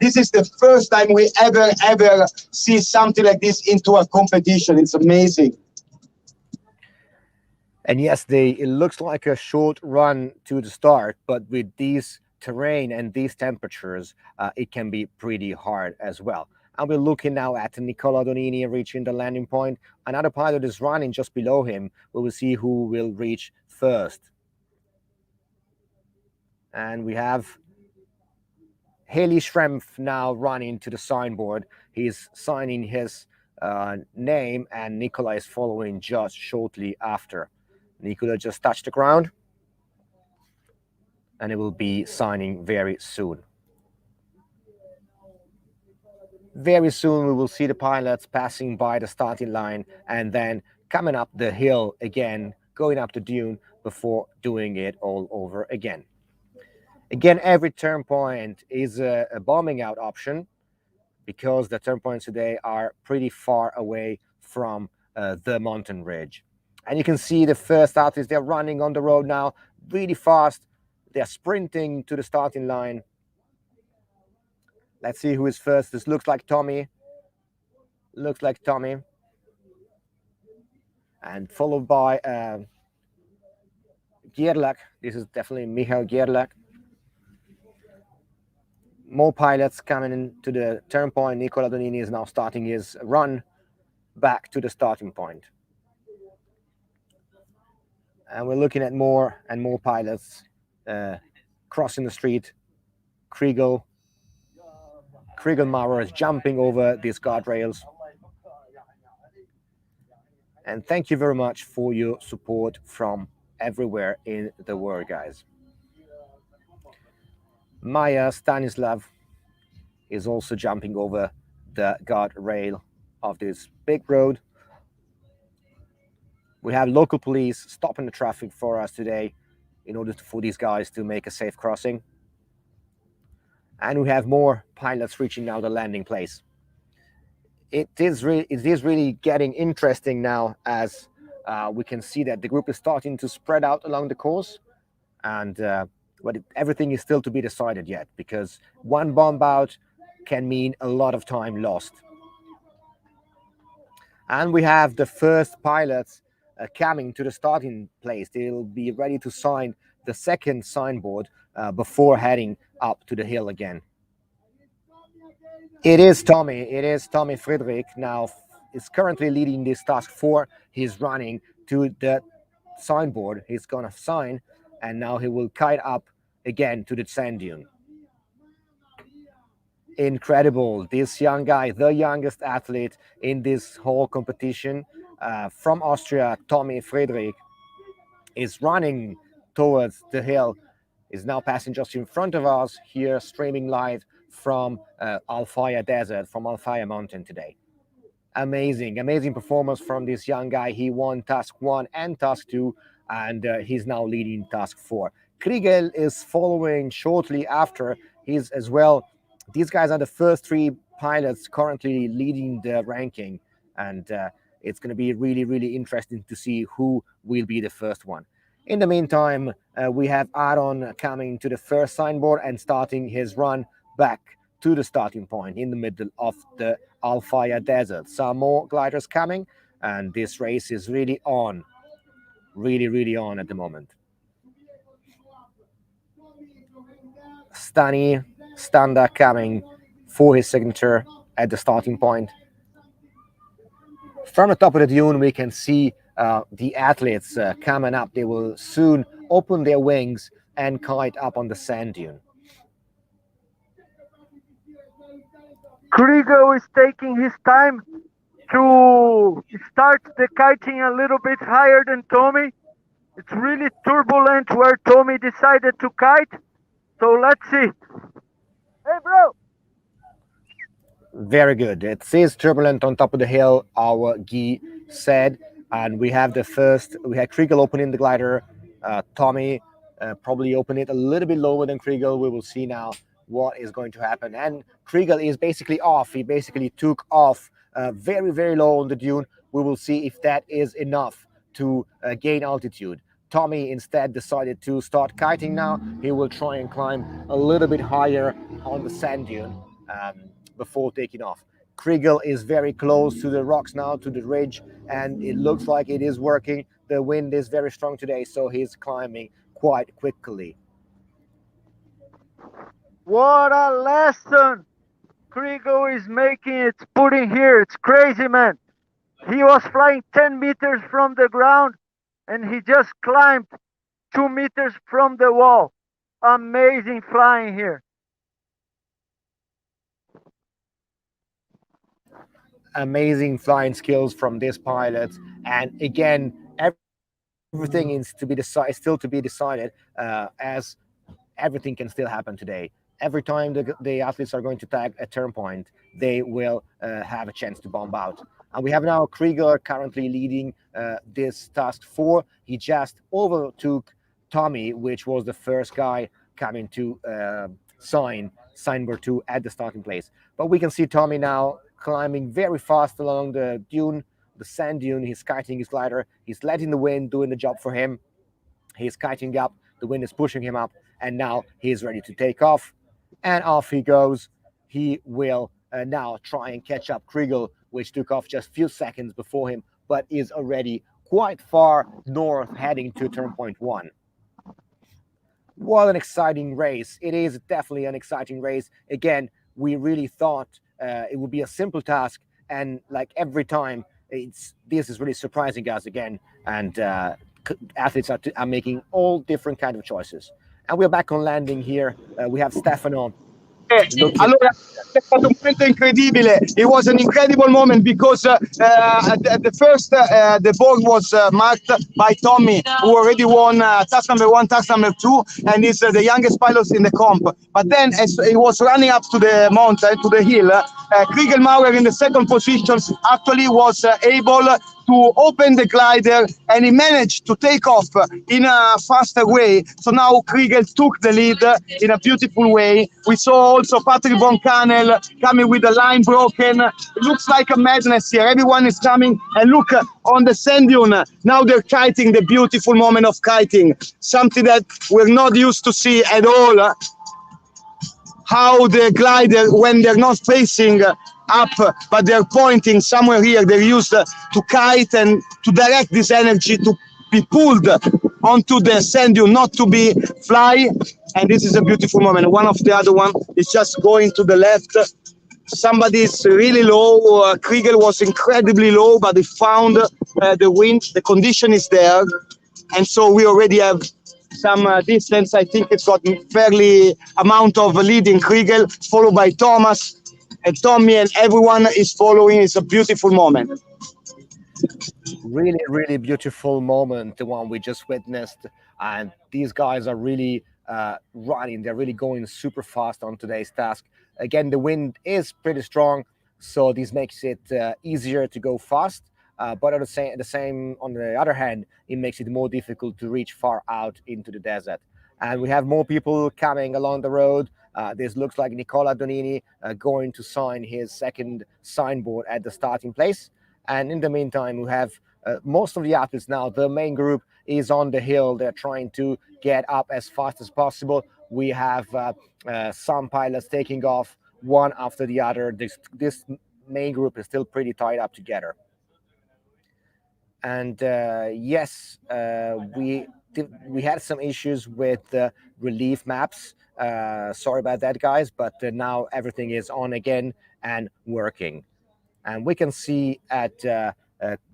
This is the first time we ever see something like this into a competition. It's amazing. And yes, it looks like a short run to the start, but with these terrain and these temperatures, it can be pretty hard as well. And we're looking now at Nicola Donini reaching the landing point. Another pilot is running just below him. We will see who will reach first. And we have Haley Schrempf now running to the signboard. He's signing his name, and Nicola is following just shortly after. Nicola just touched the ground, and it will be signing very soon. Very soon we will see the pilots passing by the starting line and then coming up the hill again, going up the dune before doing it all over again. Again, every turn point is a bombing out option because the turn points today are pretty far away from the mountain ridge. And you can see the first athletes, they're running on the road now really fast. They're sprinting to the starting line. Let's see who is first. This looks like Tommy. Looks like Tommy. And followed by Gierlach. This is definitely Michael Gierlach. More pilots coming into the turn point. Nicola Donini is now starting his run back to the starting point. And we're looking at more and more pilots crossing the street. Kriegel Maurer is jumping over these guardrails. And thank you very much for your support from everywhere in the world, guys. Maya Stanislav is also jumping over the guardrail of this big road. We have local police stopping the traffic for us today in order for these guys to make a safe crossing. And we have more pilots reaching now the landing place. It is really getting interesting now, as we can see that the group is starting to spread out along the course, and but everything is still to be decided yet, because one bomb out can mean a lot of time lost. And we have the first pilots coming to the starting place. They'll be ready to sign the second signboard before heading up to the hill again. It is Tommy Friedrich now is currently leading this task 4. He's running to the signboard. He's gonna sign, and now he will kite up again to the sand dune. Incredible. This young guy, the youngest athlete in this whole competition, from Austria, Tommy Friedrich, is running towards the hill, is now passing just in front of us here, streaming live from Al-Fayah Desert, from Al-Fayah Mountain today. Amazing performance from this young guy. He won task 1 and task 2, and he's now leading task 4. Kriegel is following shortly after. He's as well. These guys are the first 3 pilots currently leading the ranking, and it's going to be really interesting to see who will be the first one. In the meantime, we have Aaron coming to the first signboard and starting his run back to the starting point in the middle of the Al-Fayah Desert. Some more gliders coming, and this race is really on, really on at the moment. Standa coming for his signature at the starting point. From the top of the dune, we can see the athletes coming up. They will soon open their wings and kite up on the sand dune. Kriegel is taking his time to start the kiting a little bit higher than Tommy. It's really turbulent where Tommy decided to kite. So let's see. Hey, bro! Very good. It is turbulent on top of the hill, our Guy said. And we have Kriegel opening the glider. Tommy probably open it a little bit lower than Kriegel. We will see now what is going to happen. And Kriegel is basically off. He basically took off very low on the dune. We will see if that is enough to gain altitude. Tommy instead decided to start kiting now. He will try and climb a little bit higher on the sand dune before taking off. Kriegel is very close to the rocks now, to the ridge, and it looks like it is working. The wind is very strong today, so he's climbing quite quickly. What a lesson Kriegel is making. It's putting here. It's crazy, man. He was flying 10 meters from the ground, and he just climbed 2 meters from the wall. Amazing flying here. Amazing flying skills from this pilot, and again, everything is still to be decided, as everything can still happen today. Every time the athletes are going to tag a turn point, they will have a chance to bomb out. And we have now Kriegel currently leading this task 4. He just overtook Tommy, which was the first guy coming to sign number 2 at the starting place. But we can see Tommy now climbing very fast along the dune, the sand dune. He's kiting his glider. He's letting the wind doing the job for him. He's kiting up. The wind is pushing him up, and now he's ready to take off. And off he goes. He will now try and catch up Kriegel, which took off just a few seconds before him, but is already quite far north, heading to turn point 1. What an exciting race. It is definitely an exciting race. Again, we really thought it would be a simple task, and like every time, this is really surprising us again, and athletes are making all different kind of choices. And we're back on landing here. We have Stefano. Allora, è stato un momento incredibile. It was an incredible moment because at the first the board was marked by Tommy, who already won task number 1, task number 2, and is the youngest pilot in the comp. But then, as he was running up to the mountain, to the hill, Kriegelmauer in the second position actually was able to open the glider, and he managed to take off in a faster way. So now Kriegel took the lead in a beautiful way. We saw also Patrick Boncanel coming with the line broken. It looks like a madness here. Everyone is coming, and look on the sand dune. Now they're kiting, the beautiful moment of kiting, something that we're not used to see at all. How the glider, when they're not facing up, but they're pointing somewhere here, they're used to kite and to direct this energy to be pulled onto the sand dune, not to be fly. And this is a beautiful moment. One of the other one is just going to the left. Somebody is really low. Kriegel was incredibly low, but he found the wind. The condition is there. And so we already have some distance. I think it's got fairly amount of leading Kriegel, followed by Thomas and Tommy, and everyone is following. It's a beautiful moment. Really, really beautiful moment, the one we just witnessed. And these guys are really running. They're really going super fast on today's task. Again, the wind is pretty strong, so this makes it easier to go fast. But at the same, on the other hand, it makes it more difficult to reach far out into the desert. And we have more people coming along the road. This looks like Nicola Donini going to sign his second signboard at the starting place. And in the meantime, we have most of the athletes now. The main group is on the hill. They're trying to get up as fast as possible. We have some pilots taking off one after the other. This main group is still pretty tied up together. And yes, we had some issues with relief maps. Sorry about that, guys, but now everything is on again and working. And we can see at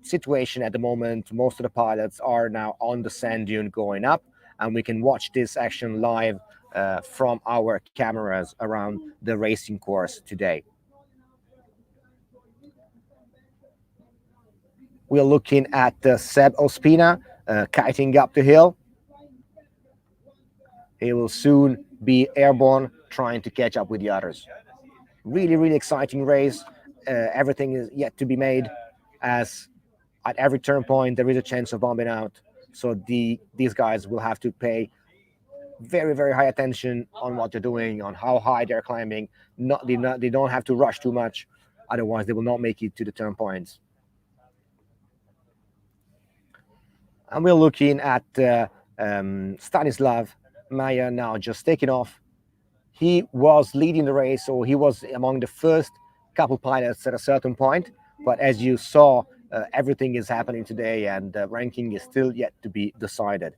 situation at the moment, most of the pilots are now on the sand dune going up, and we can watch this action live from our cameras around the racing course today. We're looking at Seb Ospina kiting up the hill. He will soon be airborne, trying to catch up with the others. Really, really exciting race. Everything is yet to be made, as at every turn point there is a chance of bombing out. So these guys will have to pay very, very high attention on what they're doing, on how high they're climbing. They don't have to rush too much, otherwise they will not make it to the turn points. And we're looking at Stanislav Maya now just taking off. He was leading the race, or he was among the first couple pilots at a certain point. But as you saw, everything is happening today, and the ranking is still yet to be decided.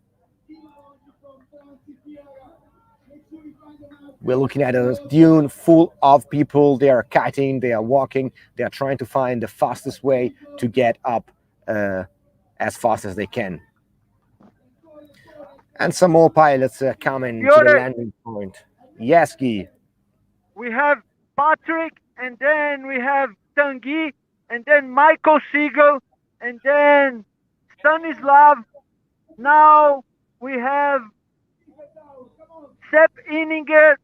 We're looking at a dune full of people. They are kiting, they are walking, they are trying to find the fastest way to get up as fast as they can. And some more pilots coming to the landing point. Yes, Guy. We have Patrick, and then we have Tanguy, and then Michael Siegel, and then Stanislav. Now we have Sepp Inninger,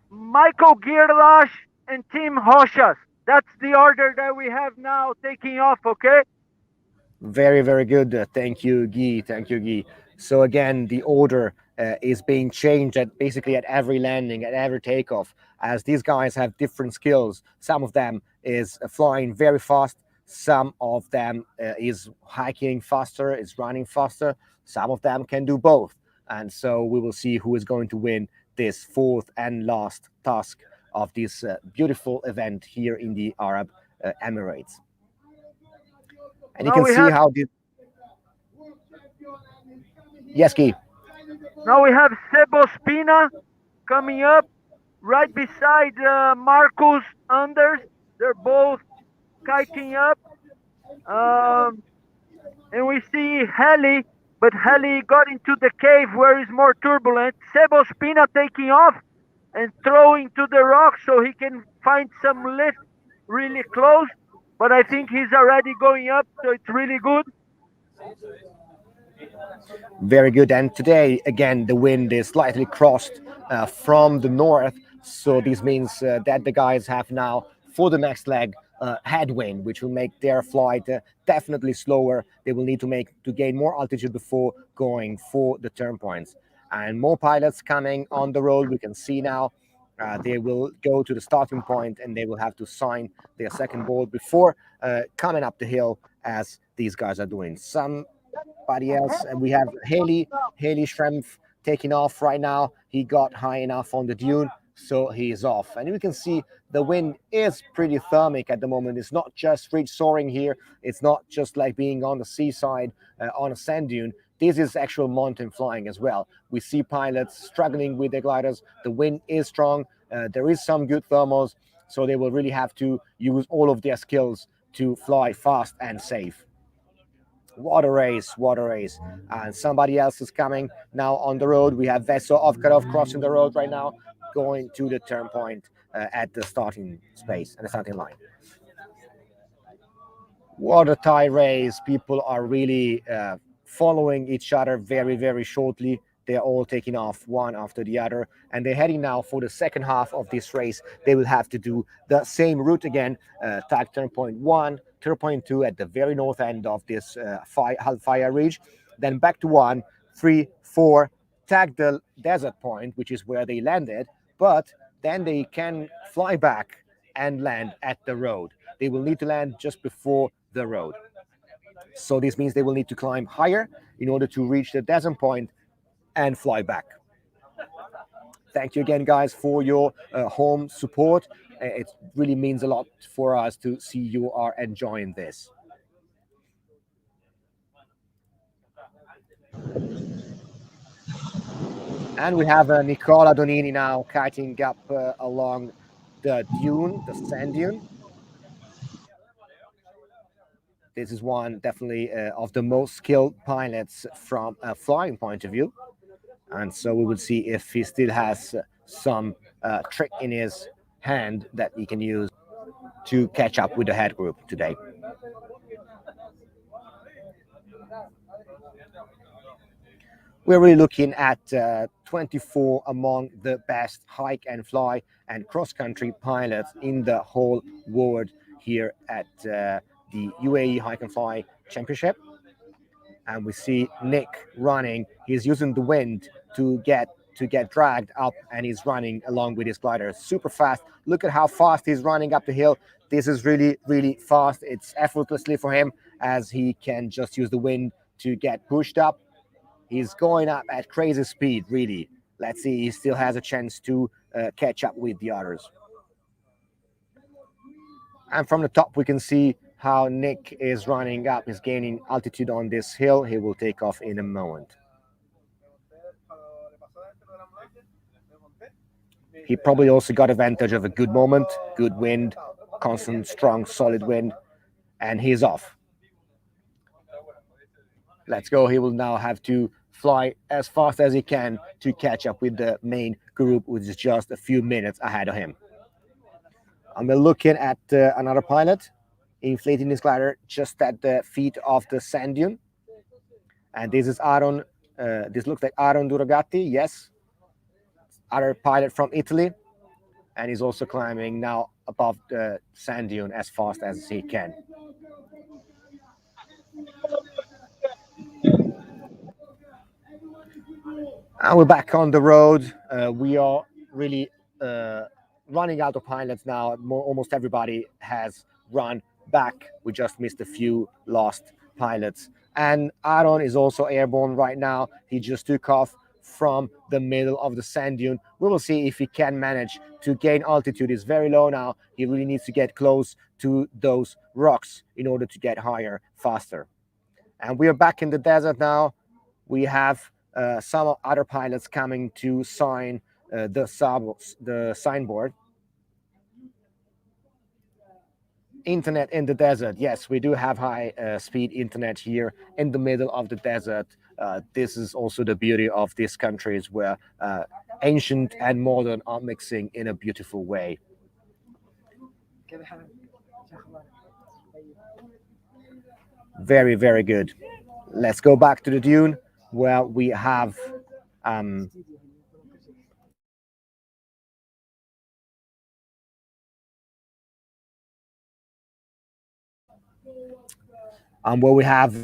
Michael Girlash, and Tim Hoshas. That's the order that we have now taking off, okay? Very, very good. Thank you, Guy. Thank you, Guy. So again, the order is being changed basically at every landing, at every takeoff, as these guys have different skills. Some of them is flying very fast. Some of them is hiking faster, is running faster. Some of them can do both. And so we will see who is going to win this fourth and last task of this beautiful event here in the Arab Emirates. And you Now can we see have how this. Yes, Guy. now we have Sebo Spina coming up right beside Marcus Anders. They're both kiting up. And we see Heli, but Heli got into the cave where it's more turbulent. Sebo Spina taking off and throwing to the rock so he can find some lift really close. But I think he's already going up, so it's really good. Very good. And today, again, the wind is slightly crossed from the north. So this means that the guys have now, for the next leg, headwind, which will make their flight definitely slower. They will need to gain more altitude before going for the turn points. And more pilots coming on the road. We can see now they will go to the starting point and they will have to sign their second board before coming up the hill, as these guys are doing. Somebody else, and we have Haley Schrempf taking off right now. He got high enough on the dune, so he is off. And we can see the wind is pretty thermic at the moment. It's not just ridge soaring here. It's not just like being on the seaside on a sand dune. This is actual mountain flying as well. We see pilots struggling with their gliders. The wind is strong. There is some good thermals, so they will really have to use all of their skills to fly fast and safe. What a race, what a race. And somebody else is coming now on the road. We have Veso Ovkarov crossing the road right now, going to the turn point at the starting space and the starting line. What a tie race. People are really following each other very, very shortly. They're all taking off one after the other, and they're heading now for the second half of this race. They will have to do the same route again, tag turn point 1, turn point 2 at the very north end of this Fayah ridge, then back to 1, 3, 4, tag the desert point, which is where they landed, but then they can fly back and land at the road. They will need to land just before the road. So this means they will need to climb higher in order to reach the desert point and fly back. Thank you again, guys, for your home support. It really means a lot for us to see you are enjoying this. And we have Nicola Donini now kiting up along the dune, the sand dune. This is one definitely of the most skilled pilots from a flying point of view. And so we will see if he still has some trick in his hand that he can use to catch up with the head group today. We're really looking at 24 among the best hike and fly and cross-country pilots in the whole world here at the UAE Hike&Fly Championship. And we see Nick running. He's using the wind to get dragged up, and he's running along with his glider super fast. Look at how fast he's running up the hill. This is really, really fast. It's effortlessly for him, as he can just use the wind to get pushed up. He's going up at crazy speed, really. Let's see, he still has a chance to catch up with the others. And from the top, we can see how Nick is running up. He's gaining altitude on this hill. He will take off in a moment. He probably also got advantage of a good moment, good wind, constant, strong, solid wind, and he's off. Let's go. He will now have to fly as fast as he can to catch up with the main group, which is just a few minutes ahead of him. I'm looking at another pilot inflating his glider just at the feet of the sand dune. And this is Aaron. This looks like Aaron Duragatti. Yes. Other pilot from Italy. And he's also climbing now above the sand dune as fast as he can. And we're back on the road. We are really running out of pilots now. Almost everybody has run back. We just missed a few lost pilots. And Aaron is also airborne right now. He just took off from the middle of the sand dune. We will see if he can manage to gain altitude. It's very low now. He really needs to get close to those rocks in order to get higher faster. And we are back in the desert now. We have some other pilots coming to sign the signboard. Internet in the desert. Yes, we do have high speed internet here in the middle of the desert. This is also the beauty of these countries where ancient and modern are mixing in a beautiful way. Very, very good. Let's go back to the dune where we have um, where we have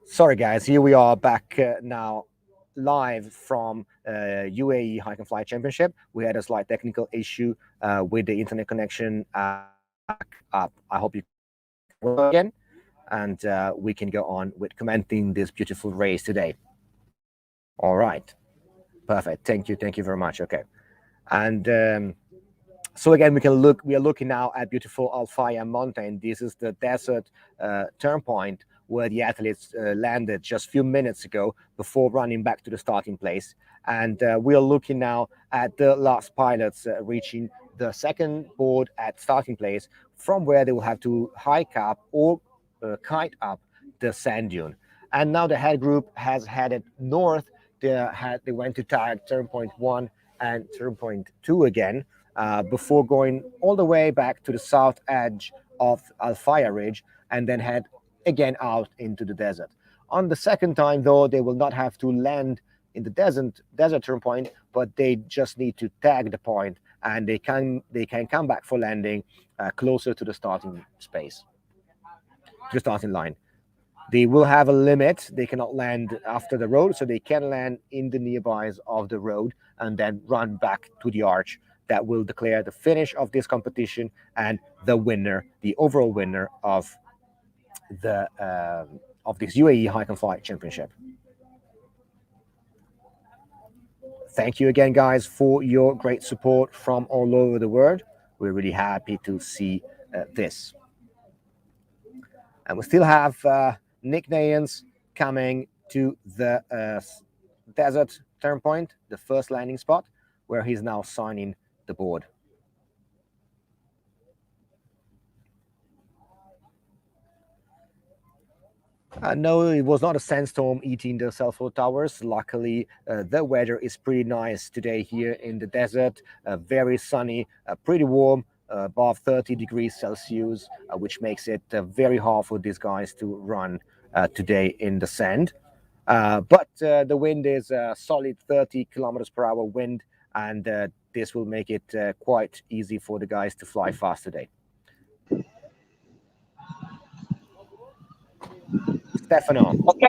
Sorry, guys. Here we are back now, live from UAE Hike&Fly Championship. We had a slight technical issue with the internet connection. We are back up. I hope you can hear me well again, and we can go on with commenting this beautiful race today. All right, perfect. Thank you. Thank you very much. Okay, and so again, we are looking now at beautiful Al Fayha mountain. This is the desert turn point where the athletes landed just a few minutes ago before running back to the starting place. And we are looking now at the last pilots reaching the second board at starting place, from where they will have to hike up or kite up the sand dune. And now the head group has headed north. They went to turn point 1 and turn point 2 again, before going all the way back to the south edge of Al Fayha Ridge and then head again out into the desert. On the second time, though, they will not have to land in the desert turn point, but they just need to tag the point, and they can come back for landing closer to the starting space, to the starting line. They will have a limit. They cannot land after the road, so they can land in the nearbys of the road and then run back to the arch. That will declare the finish of this competition and the winner, the overall winner of this UAE Hike&Fly Championship. Thank you again, guys, for your great support from all over the world. We're really happy to see this. And we still have Nick Nayans coming to the desert turn point, the first landing spot, where he's now signing the board. No, it was not a sandstorm eating the cell phone towers. Luckily, the weather is pretty nice today here in the desert. Very sunny, pretty warm, above 30 degrees Celsius, which makes it very hard for these guys to run today in the sand. But the wind is a solid 30 kilometers per hour wind, and this will make it quite easy for the guys to fly fast today. Stefano. Ok.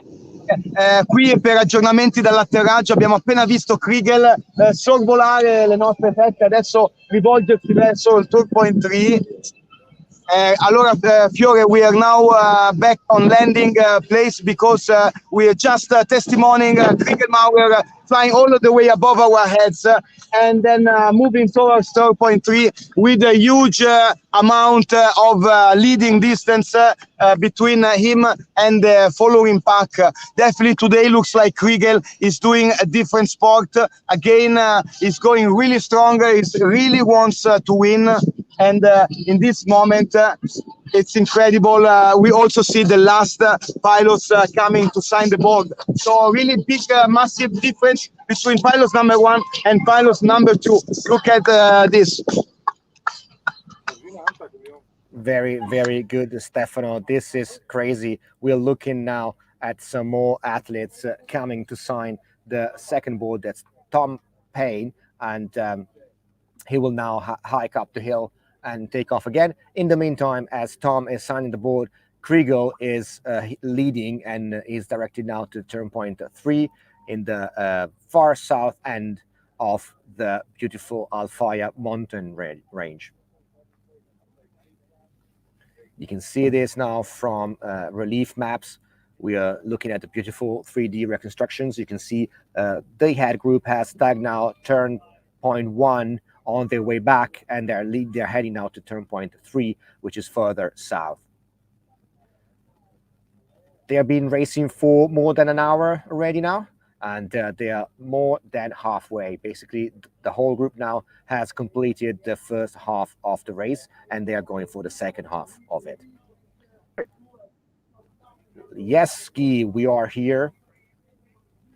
Qui per aggiornamenti dall'atterraggio abbiamo appena visto Kriegel sorvolare le nostre teste, adesso rivolgersi verso il Tour Point 3. Allora, Fiore, we are now back on landing place because we are just testimonying Kriegelmauer flying all the way above our heads and then moving towards Tour Point 3 with a huge amount of leading distance between him and the following pack. Definitely today looks like Kriegel is doing a different sport. Again, he's going really strong. He really wants to win. And in this moment, it's incredible. We also see the last pilots coming to sign the board. So really big, massive difference between pilots number 1 and pilots number 2. Look at this. Very, very good, Stefano. This is crazy. We're looking now at some more athletes coming to sign the second board. That's Tom Payne, and he will now hike up the hill and take off again. In the meantime, as Tom is signing the board, Kriegel is leading and is directed now to turn point 3 in the far south end of the beautiful Al Fayha mountain range. You can see this now from relief maps. We are looking at the beautiful 3D reconstructions. You can see the head group has tagged now turn point 1 on their way back, and they're heading now to turn point 3, which is further south. They have been racing for more than an hour already now, and they are more than halfway. Basically, the whole group now has completed the first half of the race, and they are going for the second half of it. Yes, Ski, we are here.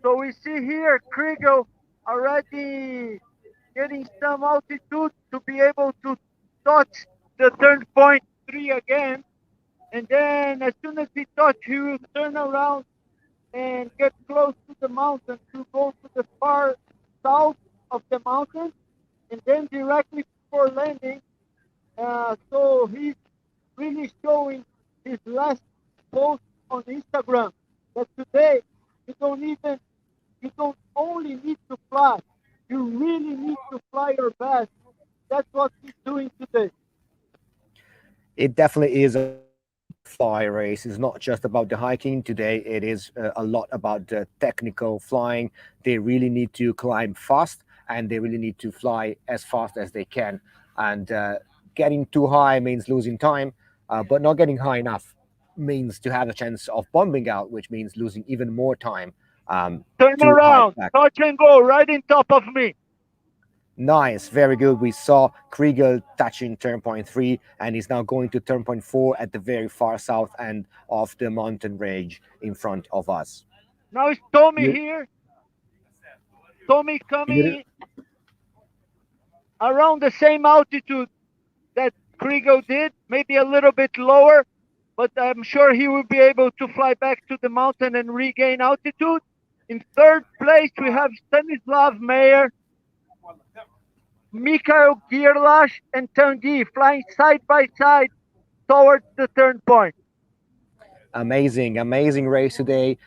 So we see here Kriegel already getting some altitude to be able to touch the turn point 3 again. And then as soon as he touches, he will turn around and get close to the mountain to go to the far south of the mountain and then directly before landing. So he's really showing his last post on Instagram that today you don't even you don't only need to fly, you really need to fly your best. That's what he's doing today. It definitely is a hike and fly race. It's not just about the hiking today. It is a lot about the technical flying. They really need to climb fast and they really need to fly as fast as they can. And getting too high means losing time, but not getting high enough means to have a chance of bombing out, which means losing even more time Turn to hike around, back. touch and go right in top of me. Nice, very good. We saw Kriegel touching turn point 3, and he's now going to turn point 4 at the very far south end of the mountain range in front of us. Now it's Tommy You, here. Tommy you, coming around the same altitude that Krigo did, maybe a little bit lower, but I'm sure he will be able to fly back to the mountain and regain altitude. In third place, we have Stanislav Meyer, Mikhail Girlash, and Tanguy flying side by side towards the turn point. amazing race today.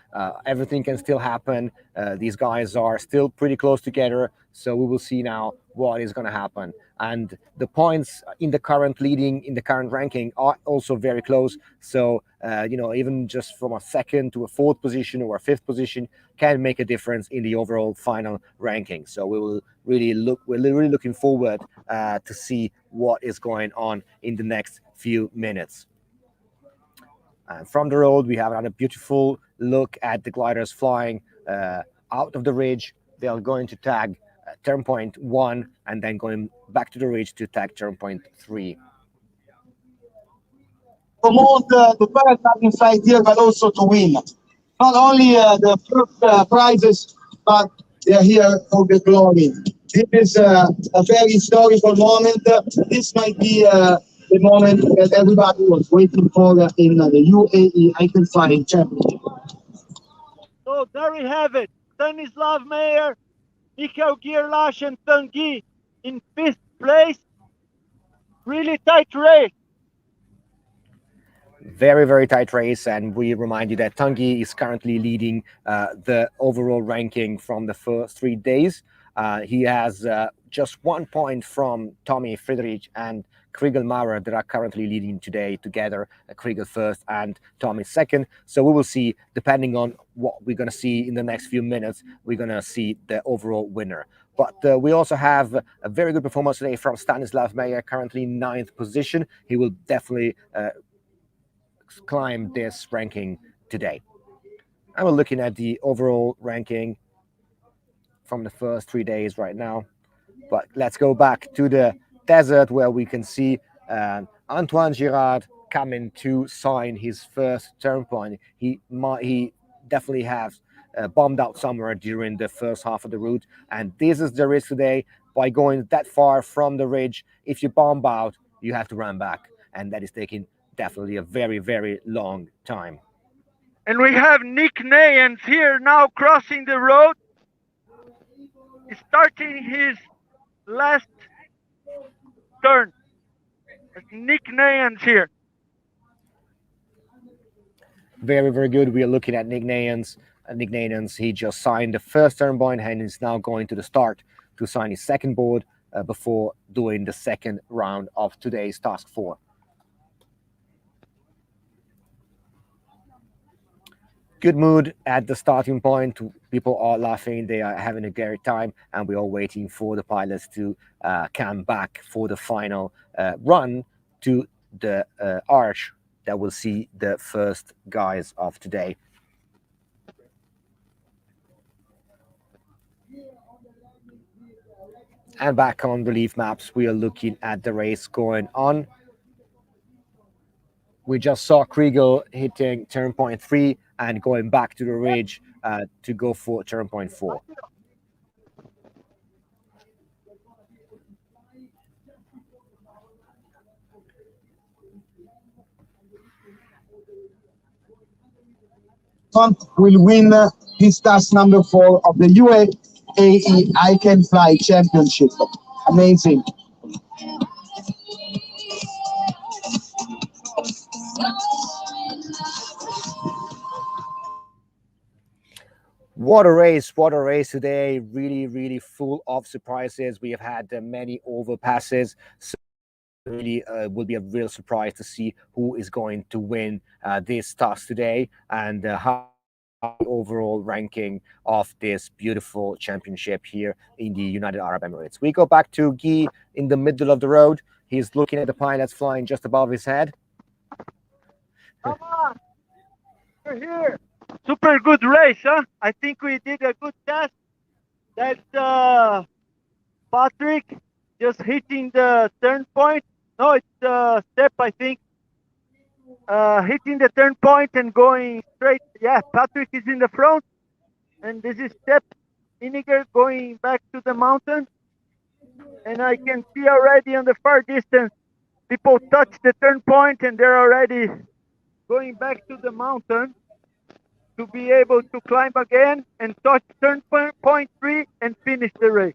Everything can still happen. These guys are still pretty close together, so we will see now what is going to happen. And the points in the current leading in the current ranking are also very close. So even just from a second to a fourth position or a fifth position can make a difference in the overall final ranking. So we're really looking forward to see what is going on in the next few minutes. And from the road, we have another beautiful look at the gliders flying out of the ridge. They are going to tag turn point 1 and then going back to the ridge to tag turn point 3. Promote the paragliding flight here, but also to win. Not only the first prizes, but they're here for the glory. This is a very historical moment. This might be the moment that everybody was waiting for in the UAE Hike&Fly Championship. So there we have it. Stanislav Meyer, Mikhail Girlash, and Tanguy in fifth place. Really tight race. Very tight race, and we remind you that Tanguy is currently leading the overall ranking from the first 3 days. He has just 1 point from Tommy Friedrich and Kriegel Maurer that are currently leading today together. Kriegel first and Tommy second. So we will see, depending on what we're going to see in the next few minutes, we're going to see the overall winner. But we also have a very good performance today from Stanislav Meyer, currently 9th position. He will definitely climb this ranking today. And we're looking at the overall ranking from the first 3 days right now. But let's go back to the desert where we can see Antoine Girard coming to sign his first turn point. He definitely has bombed out somewhere during the first half of the route, and this is the risk today. By going that far from the ridge, if you bomb out, you have to run back, and that is taking definitely a very long time. And we have Nick Nayans here now crossing the road, starting his last turn. Nick Nayans here. Very good. We are looking at Nick Nayans. Nick Nayans, he just signed the first turn point and is now going to the start to sign his second board before doing the second round of today's task 4. Good mood at the starting point. People are laughing. They are having a great time, and we are waiting for the pilots to come back for the final run to the arch that will see the first guys of today. And back on relief maps, we are looking at the race going on. We just saw Kriegel hitting turn point 3 and going back to the ridge to go for turn point 4. Will win his task number 4 of the UAE Hike&Fly Championship. Amazing. What a race today. Really, really full of surprises. We have had many overpasses. So really will be a real surprise to see who is going to win this task today and how the overall ranking of this beautiful championship here in the United Arab Emirates. We go back to Guy in the middle of the road. He's looking at the pilots flying just above his head. Come on, we're here. Super good race, huh? I think we did a good test. That's Patrick just hitting the turn point. No, it's Step, I think. Hitting the turn point and going straight. Yeah, Patrick is in the front, and this is Step Iniger going back to the mountain. And I can see already on the far distance, people touch the turn point and they're already going back to the mountain to be able to climb again and touch turn point 3 and finish the race.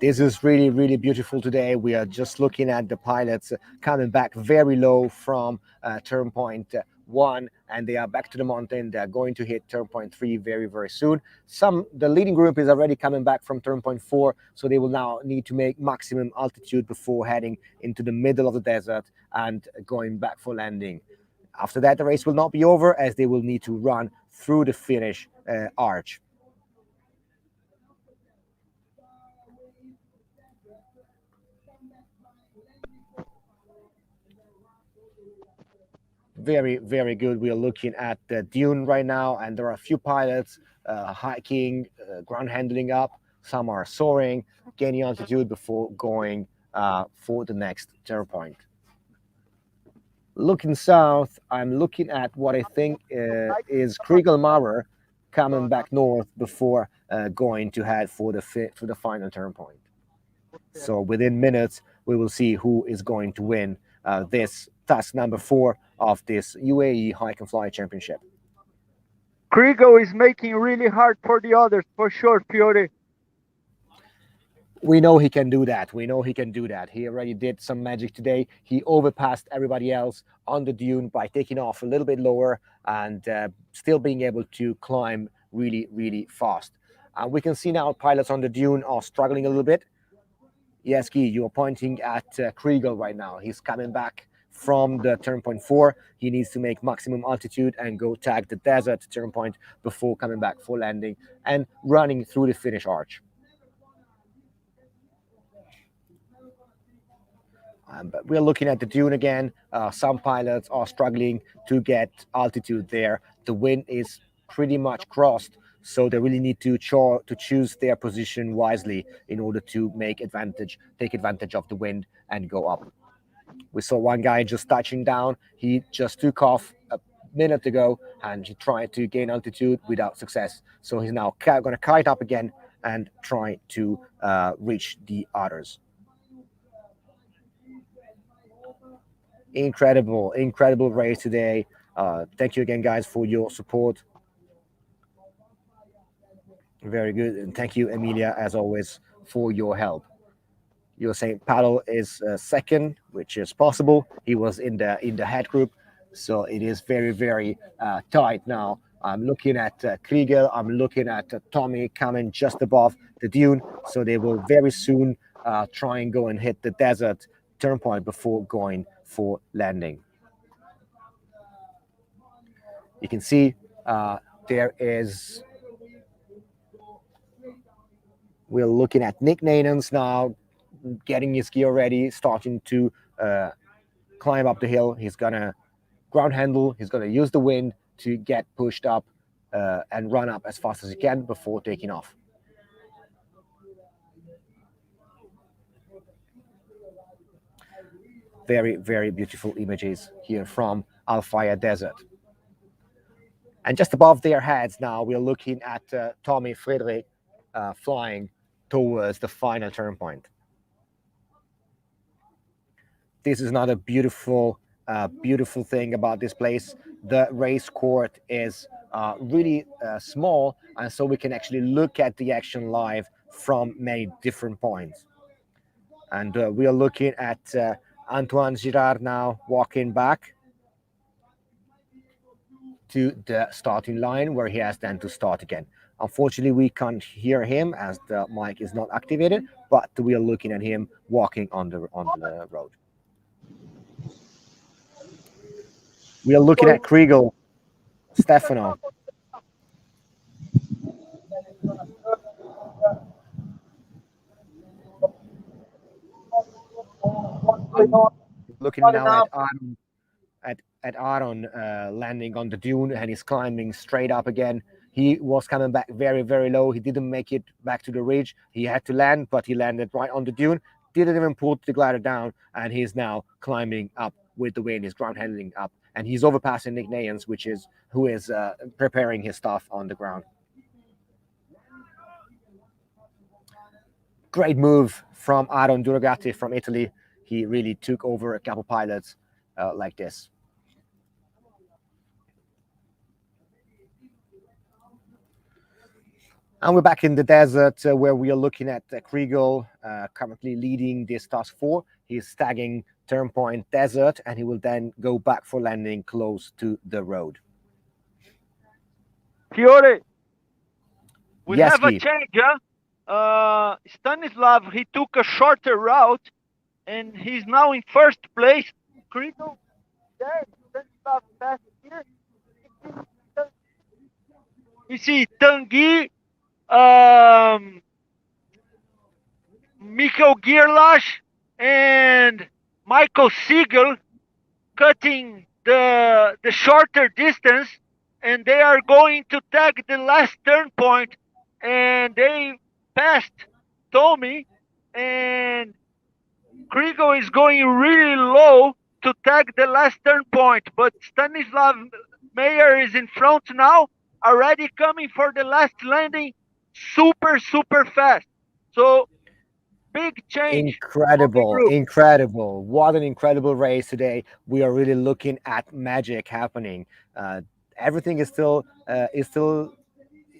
This is really, really beautiful today. We are just looking at the pilots coming back very low from turn point 1, and they are back to the mountain. They're going to hit turn point 3 very, very soon. The leading group is already coming back from turn point 4, so they will now need to make maximum altitude before heading into the middle of the desert and going back for landing. After that, the race will not be over, as they will need to run through the finish arch. Very, very good. We are looking at the dune right now, and there are a few pilots hiking, ground handling up. Some are soaring, gaining altitude before going for the next turn point. Looking south, I'm looking at what I think is Kriegel Maurer coming back north before going to head for the final turn point. So within minutes, we will see who is going to win this task number 4 of this UAE Hike&Fly Championship. Kriegel is making really hard for the others, for sure, Fiore. We know he can do that. We know he can do that. He already did some magic today. He overpassed everybody else on the dune by taking off a little bit lower and still being able to climb really, really fast. We can see now pilots on the dune are struggling a little bit. Yes, Guy, you're pointing at Kriegel right now. He's coming back from the turn point 4. He needs to make maximum altitude and go tag the desert turn point before coming back for landing and running through the finish arch. But we're looking at the dune again. Some pilots are struggling to get altitude there. The wind is pretty much crossed, so they really need to choose their position wisely in order to take advantage of the wind and go up. We saw one guy just touching down. He just took off a minute ago and he tried to gain altitude without success. So he's now going to kite up again and try to reach the others. Incredible race today. Thank you again, guys, for your support. Very good. And thank you, Emilia, as always, for your help. You're saying Paddle is second, which is possible. He was in the head group, so it is very, very tight now. I'm looking at Kriegel. I'm looking at Tommy coming just above the dune, so they will very soon try and go and hit the desert turn point before going for landing. You can see there is. We're looking at Nick Nanens now, getting his gear ready, starting to climb up the hill. He's gonna ground handle. He's gonna use the wind to get pushed up and run up as fast as he can before taking off. Very, very beautiful images here from Al Fayah Desert. And just above their heads now, we're looking at Tommy Friedrich flying towards the final turn point. This is not a beautiful thing about this place. The race court is really small, and so we can actually look at the action live from many different points. And we are looking at Antoine Girard now walking back to the starting line where he has then to start again. Unfortunately, we can't hear him as the mic is not activated, but we are looking at him walking on the road. We are looking at Kriegel, Stefano. Looking now at Aaron landing on the dune, and he's climbing straight up again. He was coming back very, very low. He didn't make it back to the ridge. He had to land, but he landed right on the dune. Didn't even put the glider down, and he's now climbing up with the wind. He's ground handling up, and he's overpassing Nick Nayans, who is preparing his stuff on the ground. Great move from Aaron Duragatti from Italy. He really took over a couple pilots like this. And we're back in the desert where we are looking at Kriegel currently leading this task 4. He's tagging turn point desert, and he will then go back for landing close to the road. Fiore, we yes, have a change. Stanislav, he took a shorter route, and he's now in first place. Kriegel, there, Stanislav passed here. You see Tanguy, Mikko Gierlash, and Michael Siegel cutting the shorter distance, and they are going to tag the last turn point, and they passed Tommy, and Kriegel is going really low to tag the last turn point, but Stanislav Meyer is in front now, already coming for the last landing, super fast. So big change. Incredible. What an incredible race today. We are really looking at magic happening. Everything is still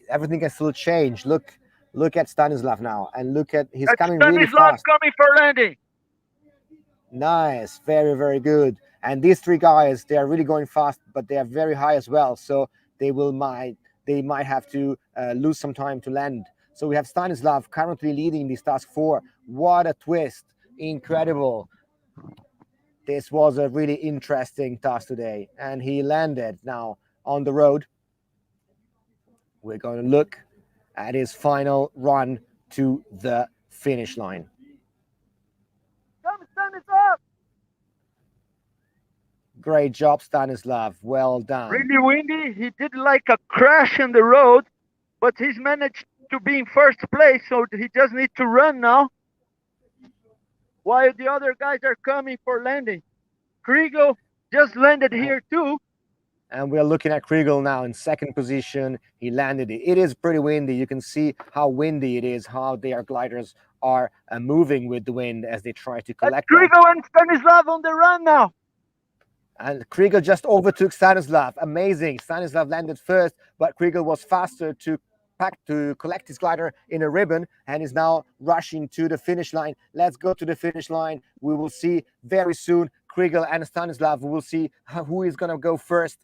everything can still change. Look at Stanislav now, and look at he's coming really fast. Coming for landing. Nice, very good. And these three guys, they are really going fast, but they are very high as well. So they might have to lose some time to land. So we have Stanislav currently leading this task 4. What a twist! Incredible. This was a really interesting task today, and he landed now on the road. We're going to look at his final run to the finish line. Come, Stanislav! Great job, Stanislav. Well done. Really windy. He did like a crash in the road, but he's managed to be in first place, so he just needs to run now, while the other guys are coming for landing. Kriegel just landed here too. And we're looking at Kriegel now in second position. He landed it. It is pretty windy. You can see how windy it is, how their gliders are moving with the wind as they try to collect. Kriegel and Stanislav on the run now. And Kriegel just overtook Stanislav. Amazing. Stanislav landed first, but Kriegel was faster to collect his glider in a ribbon, and is now rushing to the finish line. Let's go to the finish line. We will see very soon Kriegel and Stanislav. We will see who is going to go first.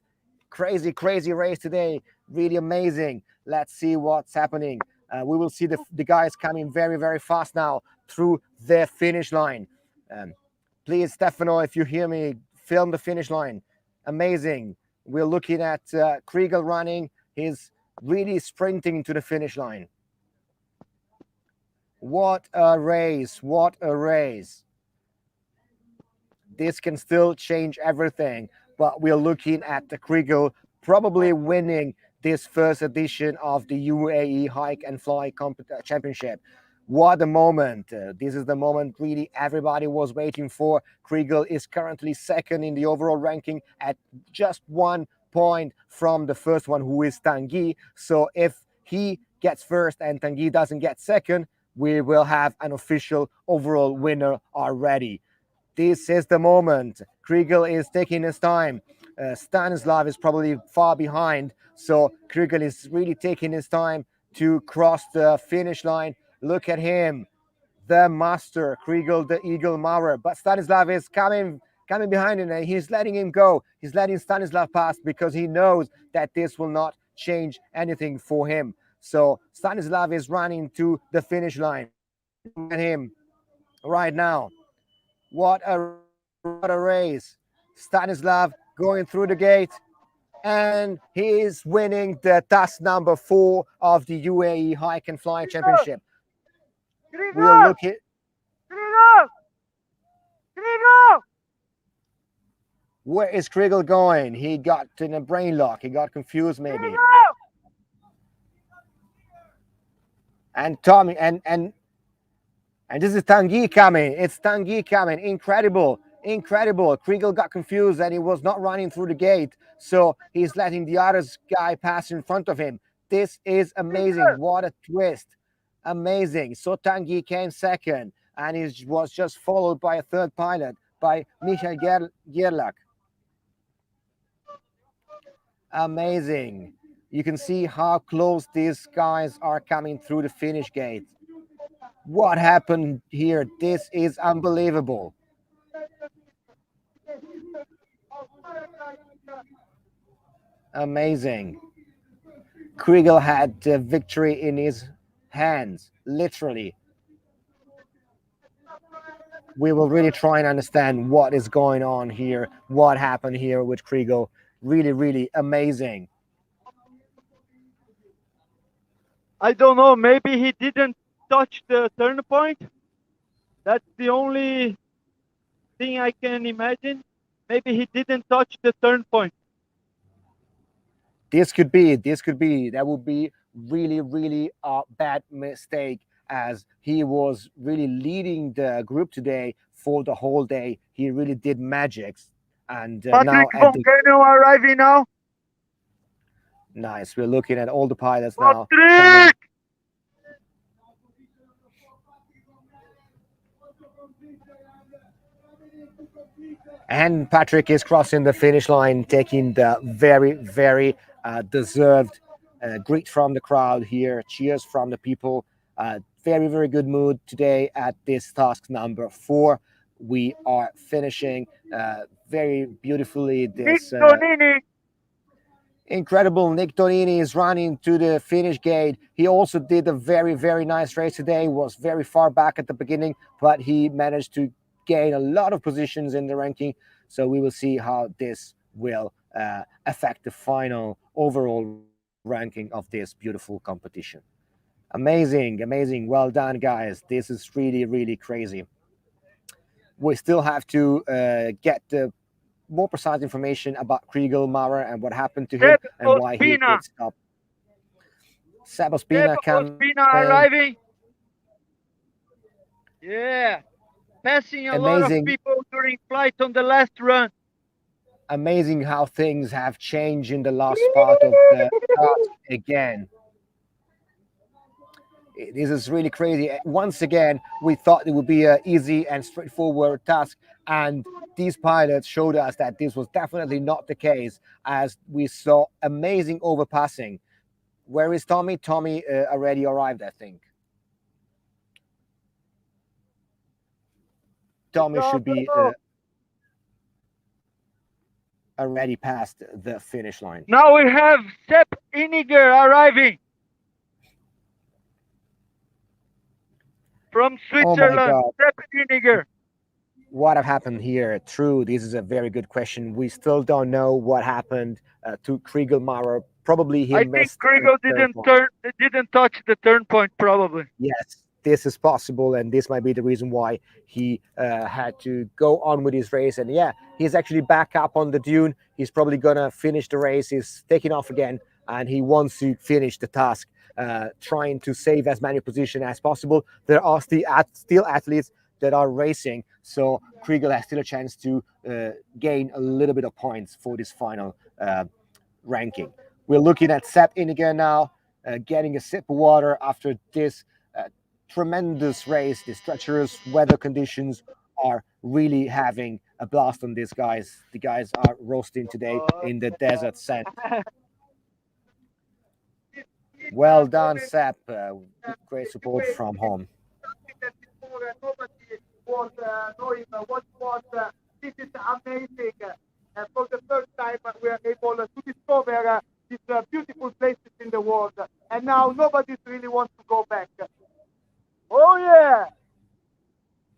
Crazy race today. Really amazing. Let's see what's happening. We will see the guys coming very fast now through the finish line. Please, Stefano, if you hear me, film the finish line. Amazing. We're looking at Kriegel running. He's really sprinting to the finish line. What a race. This can still change everything, but we're looking at the Kriegel probably winning this first edition of the UAE Hike&Fly Championship. What a moment. This is the moment really everybody was waiting for. Kriegel is currently second in the overall ranking at just 1 point from the first one, who is Tanguy. So if he gets first and Tanguy doesn't get second, we will have an official overall winner already. This is the moment. Kriegel is taking his time. Stanislav is probably far behind, so Kriegel is really taking his time to cross the finish line. Look at him, the master, Kriegel, the Eagle Maurer. But Stanislav is coming coming behind him, and he's letting him go. He's letting Stanislav pass because he knows that this will not change anything for him. So Stanislav is running to the finish line. Look at him right now. What a race. What a race. Stanislav going through the gate, and he is winning the task number 4 of the UAE Hike and Fly Championship. We'll Krieger! look at Krieger! Krieger! where is Kriegel going. He got in a brain lock. He got confused maybe. Krieger! And Tommy and this is Tanguy coming. It's Tanguy coming. Incredible. Incredible. Kriegel got confused and he was not running through the gate. So he's letting the other guy pass in front of him. This is amazing. What a twist. Amazing. So Tanguy came second and he was just followed by a third pilot, by Michael Gerlach. Amazing. You can see how close these guys are coming through the finish gate. What happened here? This is unbelievable. Amazing. Kriegel had the victory in his hands, literally. We will really try and understand what is going on here, what happened here with Kriegel. Really, really amazing. I don't know. Maybe he didn't touch the turn point. That's the only thing I can imagine. Maybe he didn't touch the turn point. This could be. That would be really, really a bad mistake, as he was really leading the group today for the whole day. He really did magics. And now Patrick at the Volcano arriving now. nice. We're looking at all the pilots now. Patrick! And Patrick is crossing the finish line, taking the very, very deserved greet from the crowd here. Cheers from the people. Very, very good mood today at this task number 4. We are finishing very beautifully this incredible. Nick Tonini is running to the finish gate. He also did a very, very nice race today. Was very far back at the beginning, but he managed to gain a lot of positions in the ranking. So we will see how this will affect the final overall ranking of this beautiful competition. Amazing, amazing. Well done, guys. This is really, really crazy. We still have to get the more precise information about Kriegel Maurer and what happened to him and why he did stop. Seb Ospina arriving. Yeah. Passing a lot of people during flight on the last run. Amazing how things have changed in the last part of the task again. This is really crazy. Once again, we thought it would be an easy and straightforward task, and these pilots showed us that this was definitely not the case, as we saw amazing overpassing. Where is Tommy? Tommy already arrived, I think. Tommy should be already past the finish line. Now we have Sepp Iniger arriving from Switzerland. Oh Sepp Iniger. What have happened here? True, this is a very good question. We still don't know what happened to Kriegel Maurer. Probably he missed. I think Kriegel didn't touch the turn point. Probably. Yes, this is possible, and this might be the reason why he had to go on with his race. And yeah, he's actually back up on the dune. He's probably gonna finish the race. He's taking off again, and he wants to finish the task, trying to save as many positions as possible. There are still athletes that are racing, so Kriegel has still a chance to gain a little bit of points for this final ranking. We're looking at Sepp Iniger now, getting a sip of water after this tremendous race. The treacherous weather conditions are really having a blast on these guys. The guys are roasting today in the desert sand. Well done, Sepp. Great support from home. Nobody was knowing what was is amazing. For the first time, we are able to discover these beautiful places in the world. And now nobody really wants to go back. Oh, yeah.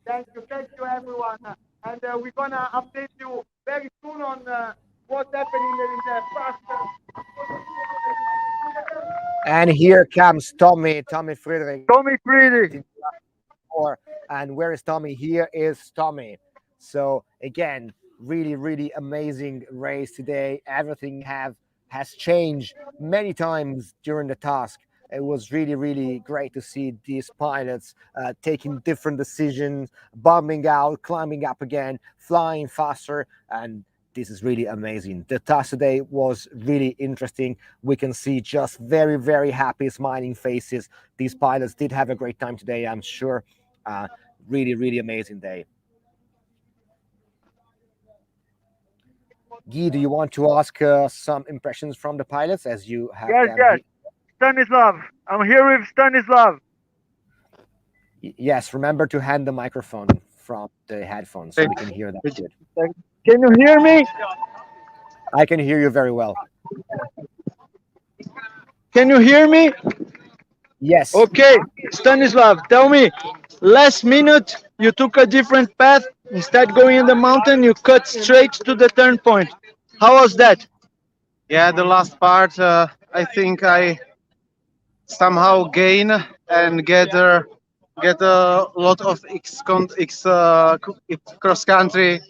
Thank you, everyone. And we're going to update you very soon on what's happening in the past. And here comes Tommy Friedrich. Tommy Friedrich. And where is Tommy? Here is Tommy. So again, really amazing race today. Everything has changed many times during the task. It was really great to see these pilots taking different decisions, bombing out, climbing up again, flying faster, and this is really amazing. The task today was really interesting. We can see just very happy, smiling faces. These pilots did have a great time today, I'm sure. Really amazing day. Guy, do you want to ask some impressions from the pilots as you have them? Yes. Stanislav. I'm here with Stanislav. Yes, remember to hand the microphone from the headphones so we can hear that good. Can you hear me? I can hear you very well. Can you hear me? Yes. Okay, Stanislav, tell me, last minute you took a different path. Instead going in the mountain, you cut straight to the turn point. How was that? Yeah, the last part, I think I somehow gain and get a lot of cross country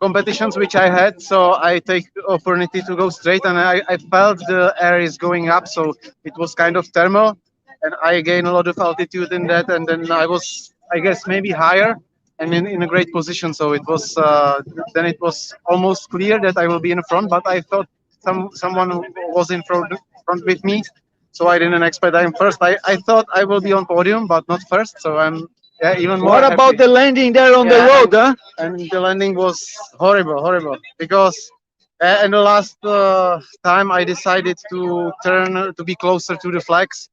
competitions which I had. So I take the opportunity to go straight, and I felt the air is going up, so it was kind of thermal, and I gained a lot of altitude in that, and then I was, I guess, maybe higher and in a great position. So it was then it was almost clear that I will be in front, but I thought someone was in front with me, so I didn't expect I'm first. I thought I will be on podium, but not first. So I'm even more. What about the landing there on the road, huh? And the landing was horrible because in the last time I decided to turn to be closer to the flags,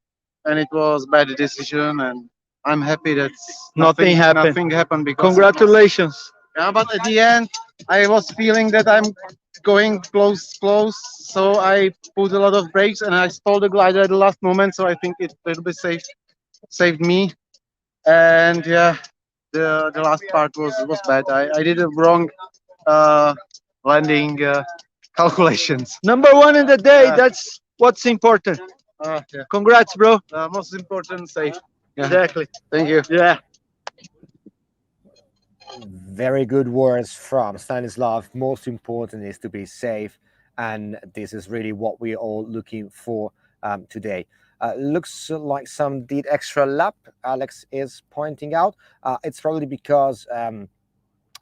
and it was bad decision. And I'm happy that Nothing happened. Nothing happened because Congratulations. yeah, but at the end, I was feeling that I'm going close. So I put a lot of brakes and I stalled the glider at the last moment. So I think it a little bit saved me. And yeah, the last part was bad. I did a wrong landing calculations. Number one in the day, that's what's important. Yeah. Congrats, bro. Most important, safe. Yeah. Exactly. Thank you. Yeah. Very good words from Stanislav. Most important is to be safe, and this is really what we're all looking for today. Looks like some did extra lap, Alex is pointing out. It's probably because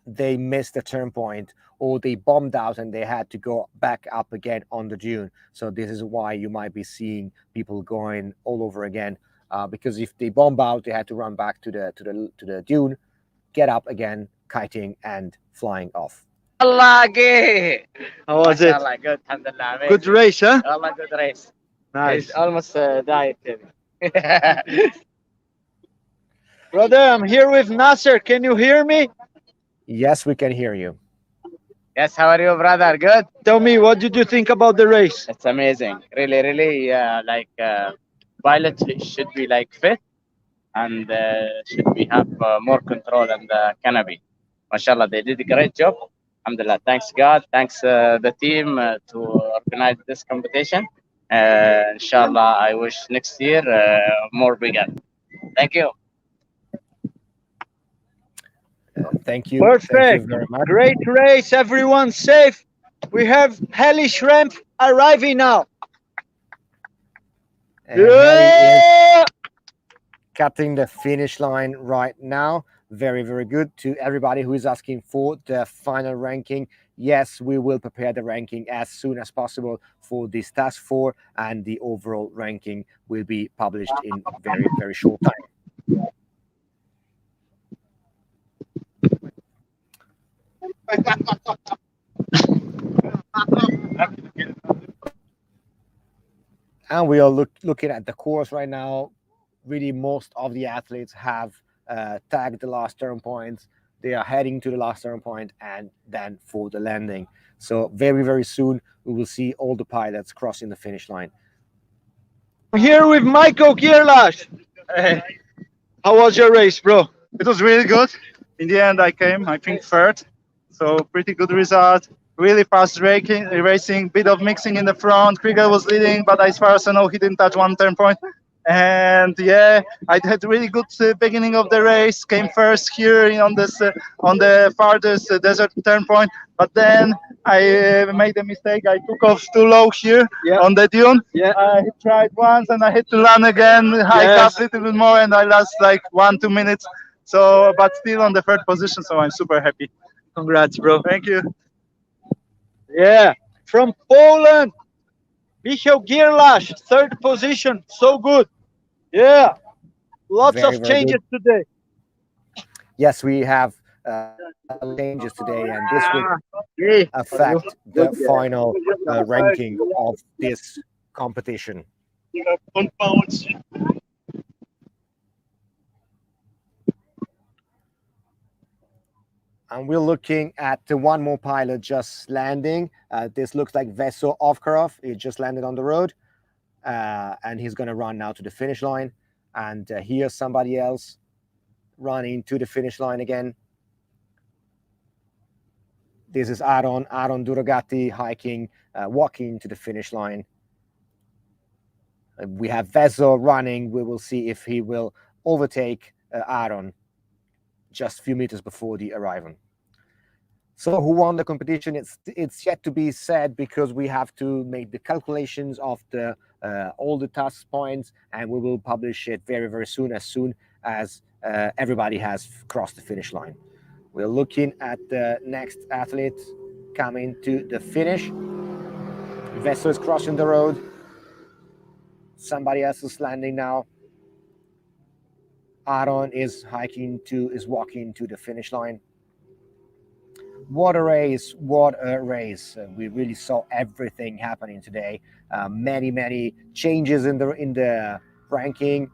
they missed the turn point or they bombed out and they had to go back up again on the dune. So this is why you might be seeing people going all over again, because if they bomb out, they had to run back to the dune, get up again, kiting and flying off. Lagi. How was it? Mashallah, good. Alhamdulillah. Good race, huh? Allah, good race. Nice. It's almost died. Brother, I'm here with Nasser. Can you hear me? Yes, we can hear you. Yes, how are you, brother? Good. Tell me, what did you think about the race? It's amazing. Really, pilots should be like fit and should be have more control on the canopy. Mashallah, they did a great job. Alhamdulillah. Thanks God. Thanks the team to organize this competition. Inshallah, I wish next year more bigger. Thank you. Thank you. Perfect. Thank you very much. Great race. Everyone safe. We have Heli Shrimp arriving now. And Heli is cutting the finish line right now. Very good to everybody who is asking for the final ranking. Yes, we will prepare the ranking as soon as possible for this task 4, and the overall ranking will be published in very short time. And we are looking at the course right now. Really, most of the athletes have tagged the last turn points. They are heading to the last turn point and then for the landing. So very, very soon we will see all the pilots crossing the finish line. I'm here with Michael Girlash. Hey, How was your race, bro? it was really good. In the end, I came, I think, third. So pretty good result. Really fast racing, bit of mixing in the front. Krieger was leading, but as far as I know, he didn't touch one turn point. And yeah, I had really good beginning of the race. Came first here on this on the farthest desert turn point, but then I made a mistake. I took off too low here Yeah. on the dune. Yeah. I tried once and I had to run again, hike up a little bit more, and I lost like 1-2 minutes. So, but still on the third position, so I'm super happy. Congrats, bro. Thank you. Yeah. From Poland, Michael Girlash, third position. So good. Yeah. Lots Very, of very changes good. today. Yes, we have changes today, and this will affect the final ranking of this competition. And we're looking at the one more pilot just landing. This looks like Veso Ovkarov. He just landed on the road, and he's going to run now to the finish line. And here's somebody else running to the finish line again. This is Aaron Duragati hiking, walking to the finish line. We have Veso running. We will see if he will overtake Aaron just a few meters before the arrival. So who won the competition? It's yet to be said because we have to make the calculations of the all the task points, and we will publish it very, very soon as everybody has crossed the finish line. We're looking at the next athlete coming to the finish. Veso is crossing the road. Somebody else is landing now. Aaron is walking to the finish line. What a race! What a race! We really saw everything happening today. Many changes in the ranking.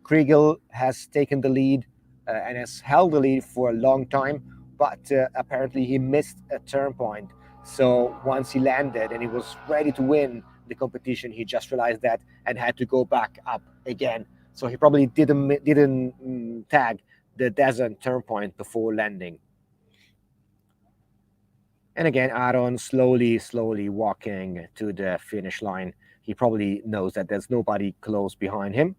Kriegel has taken the lead and has held the lead for a long time, but apparently he missed a turn point. So once he landed and he was ready to win the competition, he just realized that and had to go back up again. So he probably didn't tag the desert turn point before landing. And again, Aaron slowly walking to the finish line. He probably knows that there's nobody close behind him.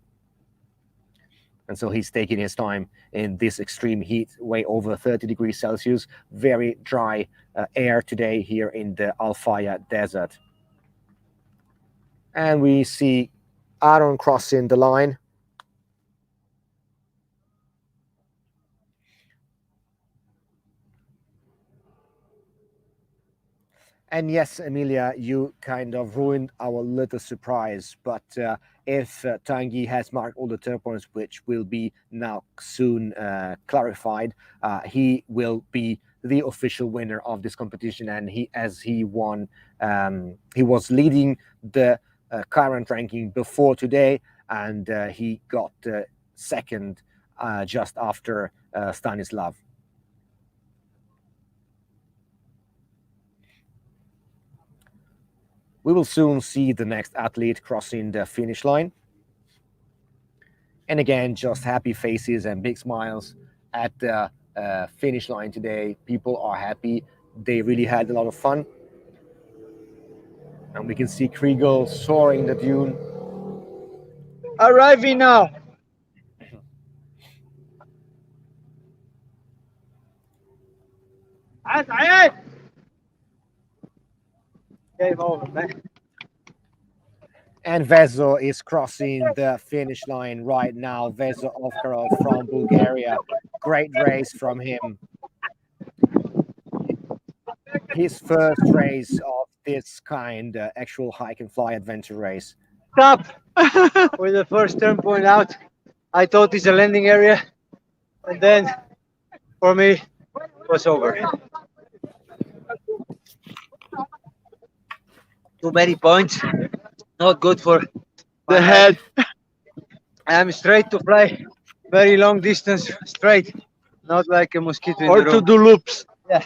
And so he's taking his time in this extreme heat, way over 30 degrees Celsius, very dry air today here in the Al-Fayah desert. And we see Aaron crossing the line. And yes, Emilia, you kind of ruined our little surprise. But if Tanguy has marked all the turn points, which will be now soon clarified, he will be the official winner of this competition. And he won, he was leading the current ranking before today, and he got second just after Stanislav. We will soon see the next athlete crossing the finish line. And again, just happy faces and big smiles at the finish line today. People are happy. They really had a lot of fun. And we can see Kriegel soaring the dune. Arriving now. Game over, man. And Veso is crossing the finish line right now. Veso Ovkarov from Bulgaria. Great race from him. His first race of this kind, actual hike and fly adventure race. Stop with the first turn point out. I thought it's a landing area, and then for me, it was over. Too many points, not good for the head. I am straight to fly, very long distance straight. Not like a mosquito in or the to room. do loops. Yeah.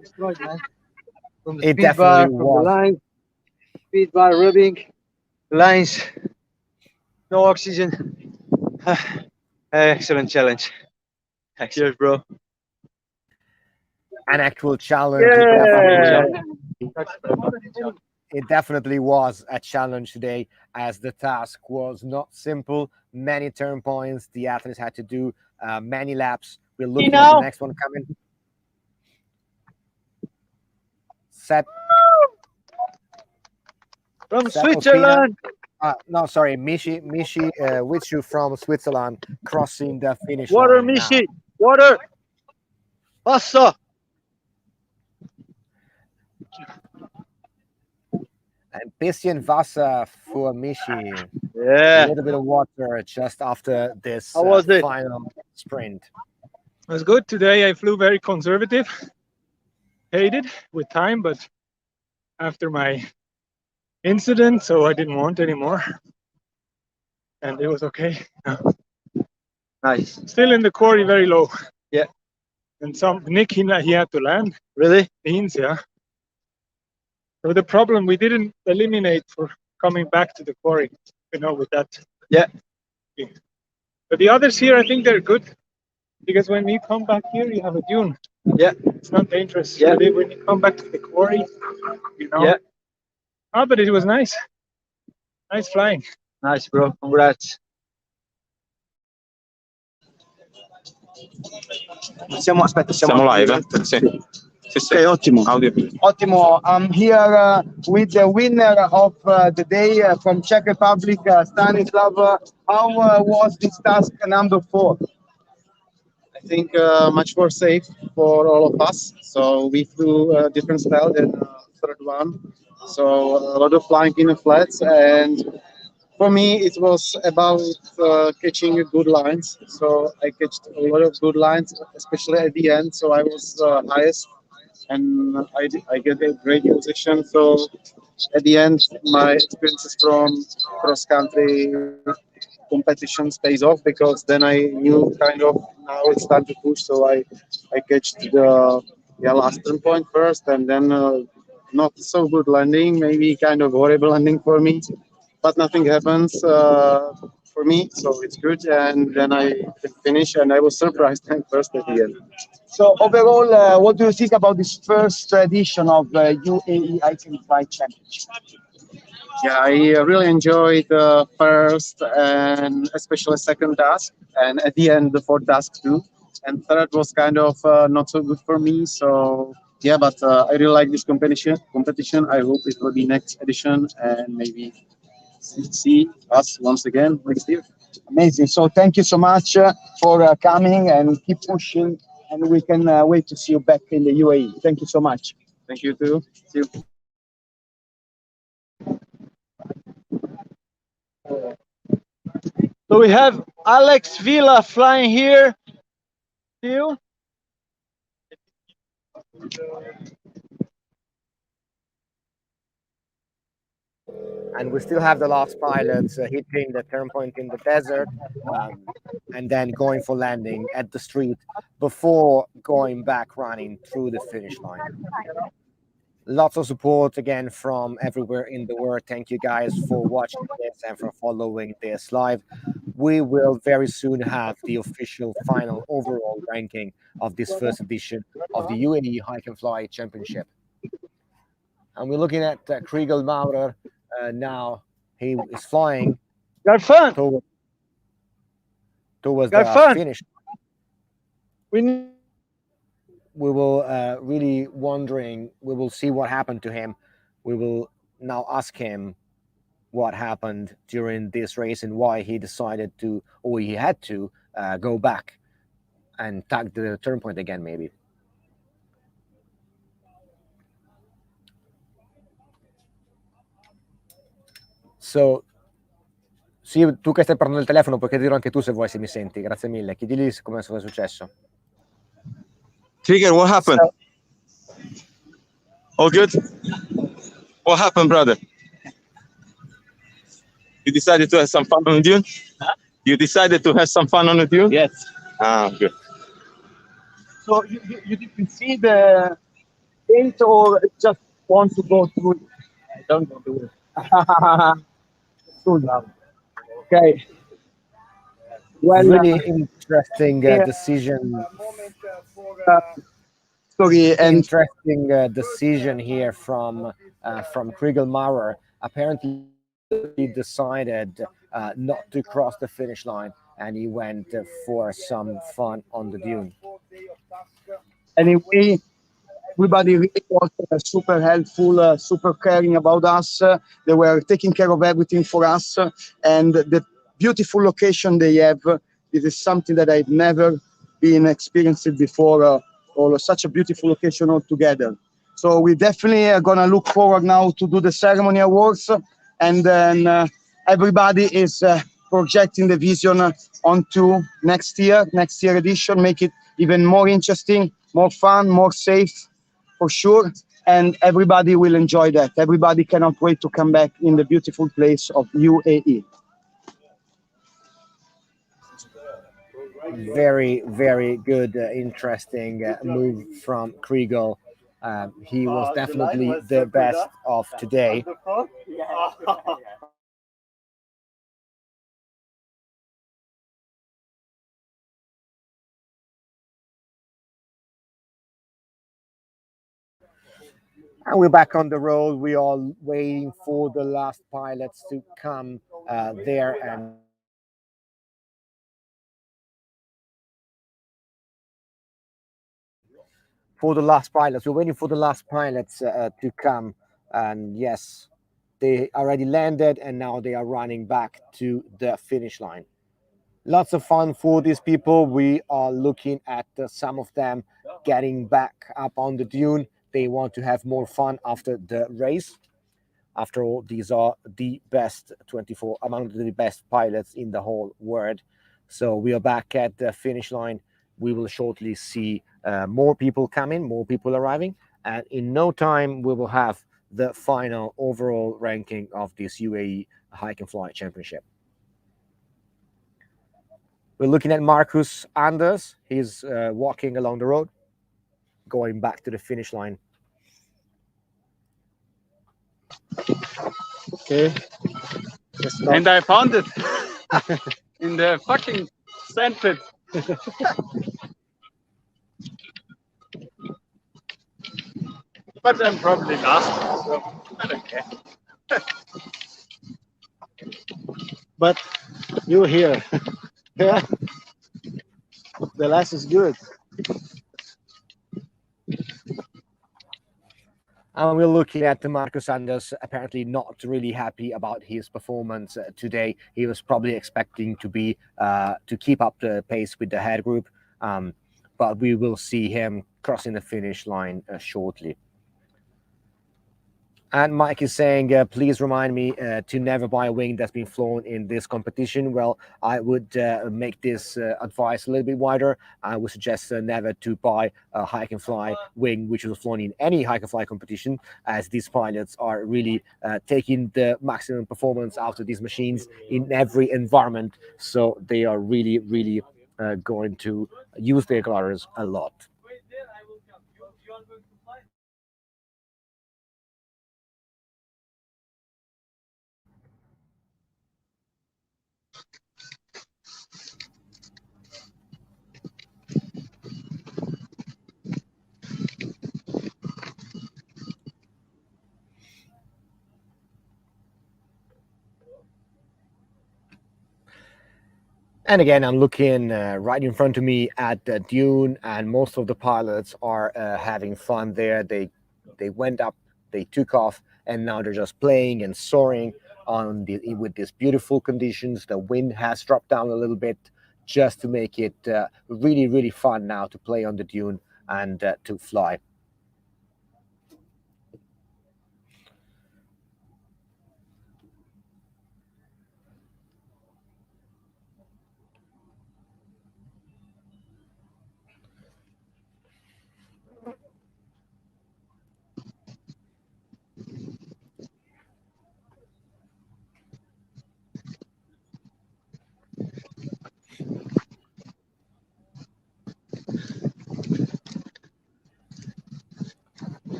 Destroyed, man. From the It speed definitely bar, from the was. line, speed bar rubbing, lines, no oxygen. Excellent challenge. Cheers, bro. An actual challenge. Yeah. It definitely was a challenge today, as the task was not simple. Many turn points the athletes had to do, many laps. We're looking at the Now, next one coming. Set from Set Ospina. Switzerland. No, sorry, Mishi Witsu from Switzerland crossing the finish Water, line now. Mishi. Water. Pasta. And bisschen Wasser for Mishi. A Yeah. little bit of water just after this How was it? final sprint. It was good. Today I flew very conservative. Hated with time, but after my incident, so I didn't want anymore. And it was okay. Nice. Still in the quarry, very low. Yeah. And some Nick, he had to land. Really? Beans, yeah. So the problem, we didn't eliminate for coming back to the quarry, with that. Yeah. But the others here, I think they're good. Because when you come back here, you have a dune. Yeah. It's not dangerous. Yeah. But when you come back to the quarry, Yeah. Oh, but it was nice. Nice flying. Nice, bro. Congrats. Aspetta, Siamo live? Sì. Sì, sì. Ok, ottimo. Audio. Ottimo. I'm here with the winner of the day from Czech Republic, Stanislav. How was this task number 4? I think much more safe for all of us. So we flew a different style than third one. So a lot of flying in the flats, and for me it was about catching good lines. So I catched a lot of good lines, especially at the end. So I was highest, and I get a great position. So at the end, my experiences from cross country competitions pays off, because then I knew kind of now it's time to push. So I catched the last turn point first, and then not so good landing, maybe kind of horrible landing for me, but nothing happens for me, so it's good. And then I finish, and I was surprised and first at the end. So overall, what do you think about this first edition of UAE Hike&Fly Championship? Yeah, I really enjoyed the first and especially second task, and at the end the fourth task too. And third was kind of not so good for me. So yeah, but I really like this competition. I hope it will be next edition, and maybe see us once again next year. Amazing. So thank you so much for coming, and keep pushing. And we can wait to see you back in the UAE. Thank you so much. Thank you too. See you. So we have Alex Villa flying here. Still. And we still have the last pilots hitting the turn point in the desert, and then going for landing at the street before going back running through the finish line. Lots of support again from everywhere in the world. Thank you guys for watching this and for following this live. We will very soon have the official final overall ranking of this first edition of the UAE Hike&Fly Championship. And we're looking at Kriegel Maurer now. He is flying towards the finish. We will really wondering, we will see what happened to him. We will now ask him what happened during this race and why he decided to, or he had to go back and tag the turn point again, maybe. So, sì, tu che stai parlando del telefono puoi chiederlo anche tu se vuoi, se mi senti. Grazie mille. Chiedigli come è successo. Trigger, what happened? All good? What happened, brother? You decided to have some fun on the dune? Huh? You decided to have some fun on the dune? Yes. Ah, good. So you didn't see the paint or just want to go through it? I don't do it. Too loud. Okay. Well, Really interesting yeah, decision. uh, sorry, and Interesting decision here from Kriegel Maurer. Apparently, he decided not to cross the finish line, and he went for some fun on the dune. anyway, everybody really was super helpful, super caring about us. They were taking care of everything for us, and the beautiful location they have. This is something that I've never been experiencing before, or such a beautiful location altogether. So we definitely are gonna look forward now to do the ceremony awards, and then everybody is projecting the vision onto next year edition, make it even more interesting, more fun, more safe, for sure, and everybody will enjoy that. Everybody cannot wait to come back in the beautiful place of UAE. Very, very good, interesting move from Kriegel. He was definitely the best of today. And we're back on the road. We are waiting for the last pilots to come there and for the last pilots. We're waiting for the last pilots to come. And yes, they already landed and now they are running back to the finish line. Lots of fun for these people. We are looking at some of them getting back up on the dune. They want to have more fun after the race. After all, these are the best 24 among the best pilots in the whole world. So we are back at the finish line. We will shortly see more people coming, more people arriving, and in no time we will have the final overall ranking of this UAE Hike and Fly Championship. We're looking at Marcus Anders. He's walking along the road, going back to the finish line. Okay. And I found it in the fucking sandpit. But I'm probably last, so I don't care. But you're here. Yeah. The last is good. And we're looking at Marcus Anders, apparently not really happy about his performance today. He was probably expecting to be to keep up the pace with the head group, but we will see him crossing the finish line shortly. And Mike is saying, please remind me to never buy a wing that's been flown in this competition. Well, I would make this advice a little bit wider. I would suggest never to buy a hike and fly wing which was flown in any hike and fly competition, as these pilots are really taking the maximum performance out of these machines in every environment. So they are really, really going to use their gliders a lot. And again, I'm looking right in front of me at the dune, and most of the pilots are having fun there. They went up, they took off, and now they're just playing and soaring on with these beautiful conditions. The wind has dropped down a little bit, just to make it really, really fun now to play on the dune and to fly.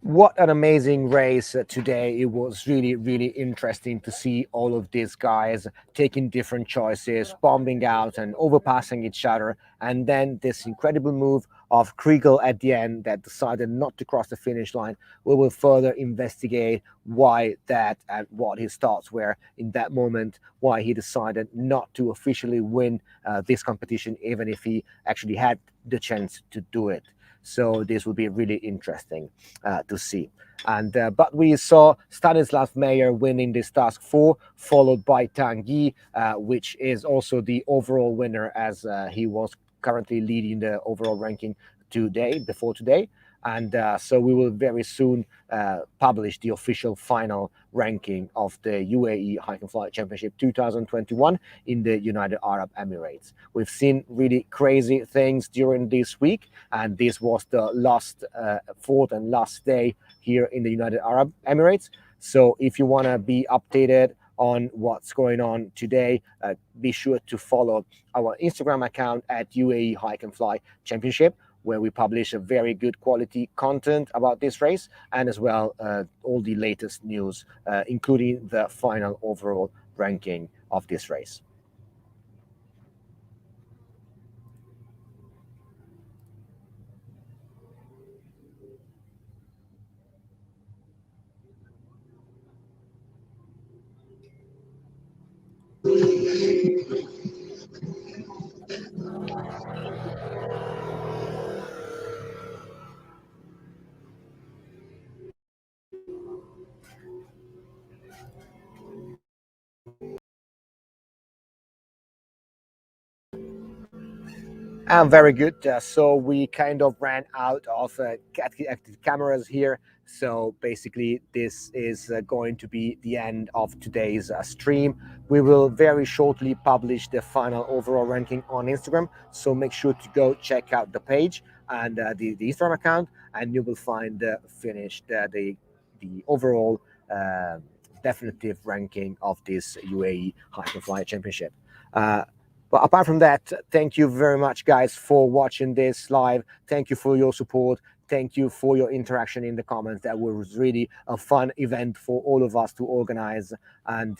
What an amazing race today. It was really, really interesting to see all of these guys taking different choices, bombing out and overpassing each other. And then this incredible move of Kriegel at the end that decided not to cross the finish line. We will further investigate why that and what his thoughts were in that moment, why he decided not to officially win this competition, even if he actually had the chance to do it. So this will be really interesting to see. And but we saw Stanislav Meyer winning this task 4, followed by Tanguy, which is also the overall winner, as he was currently leading the overall ranking before today. And so we will very soon publish the official final ranking of the UAE Hike&Fly Championship 2021 in the United Arab Emirates. We've seen really crazy things during this week, and this was the fourth and last day here in the United Arab Emirates. So if you want to be updated on what's going on today, be sure to follow our Instagram account at UAE Hike&Fly Championship, where we publish a very good quality content about this race, and as well all the latest news, including the final overall ranking of this race. Very good. So we kind of ran out of active cameras here. So basically, this is going to be the end of today's stream. We will very shortly publish the final overall ranking on Instagram. So make sure to go check out the page and the Instagram account, and you will find the the overall definitive ranking of this UAE Hike&Fly Championship. But apart from that, thank you very much, guys, for watching this live. Thank you for your support. Thank you for your interaction in the comments. That was really a fun event for all of us to organize. And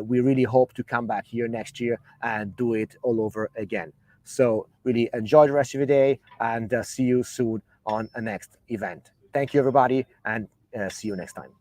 we really hope to come back here next year and do it all over again. So really enjoy the rest of your day, and see you soon on a next event. Thank you, everybody, and see you next time.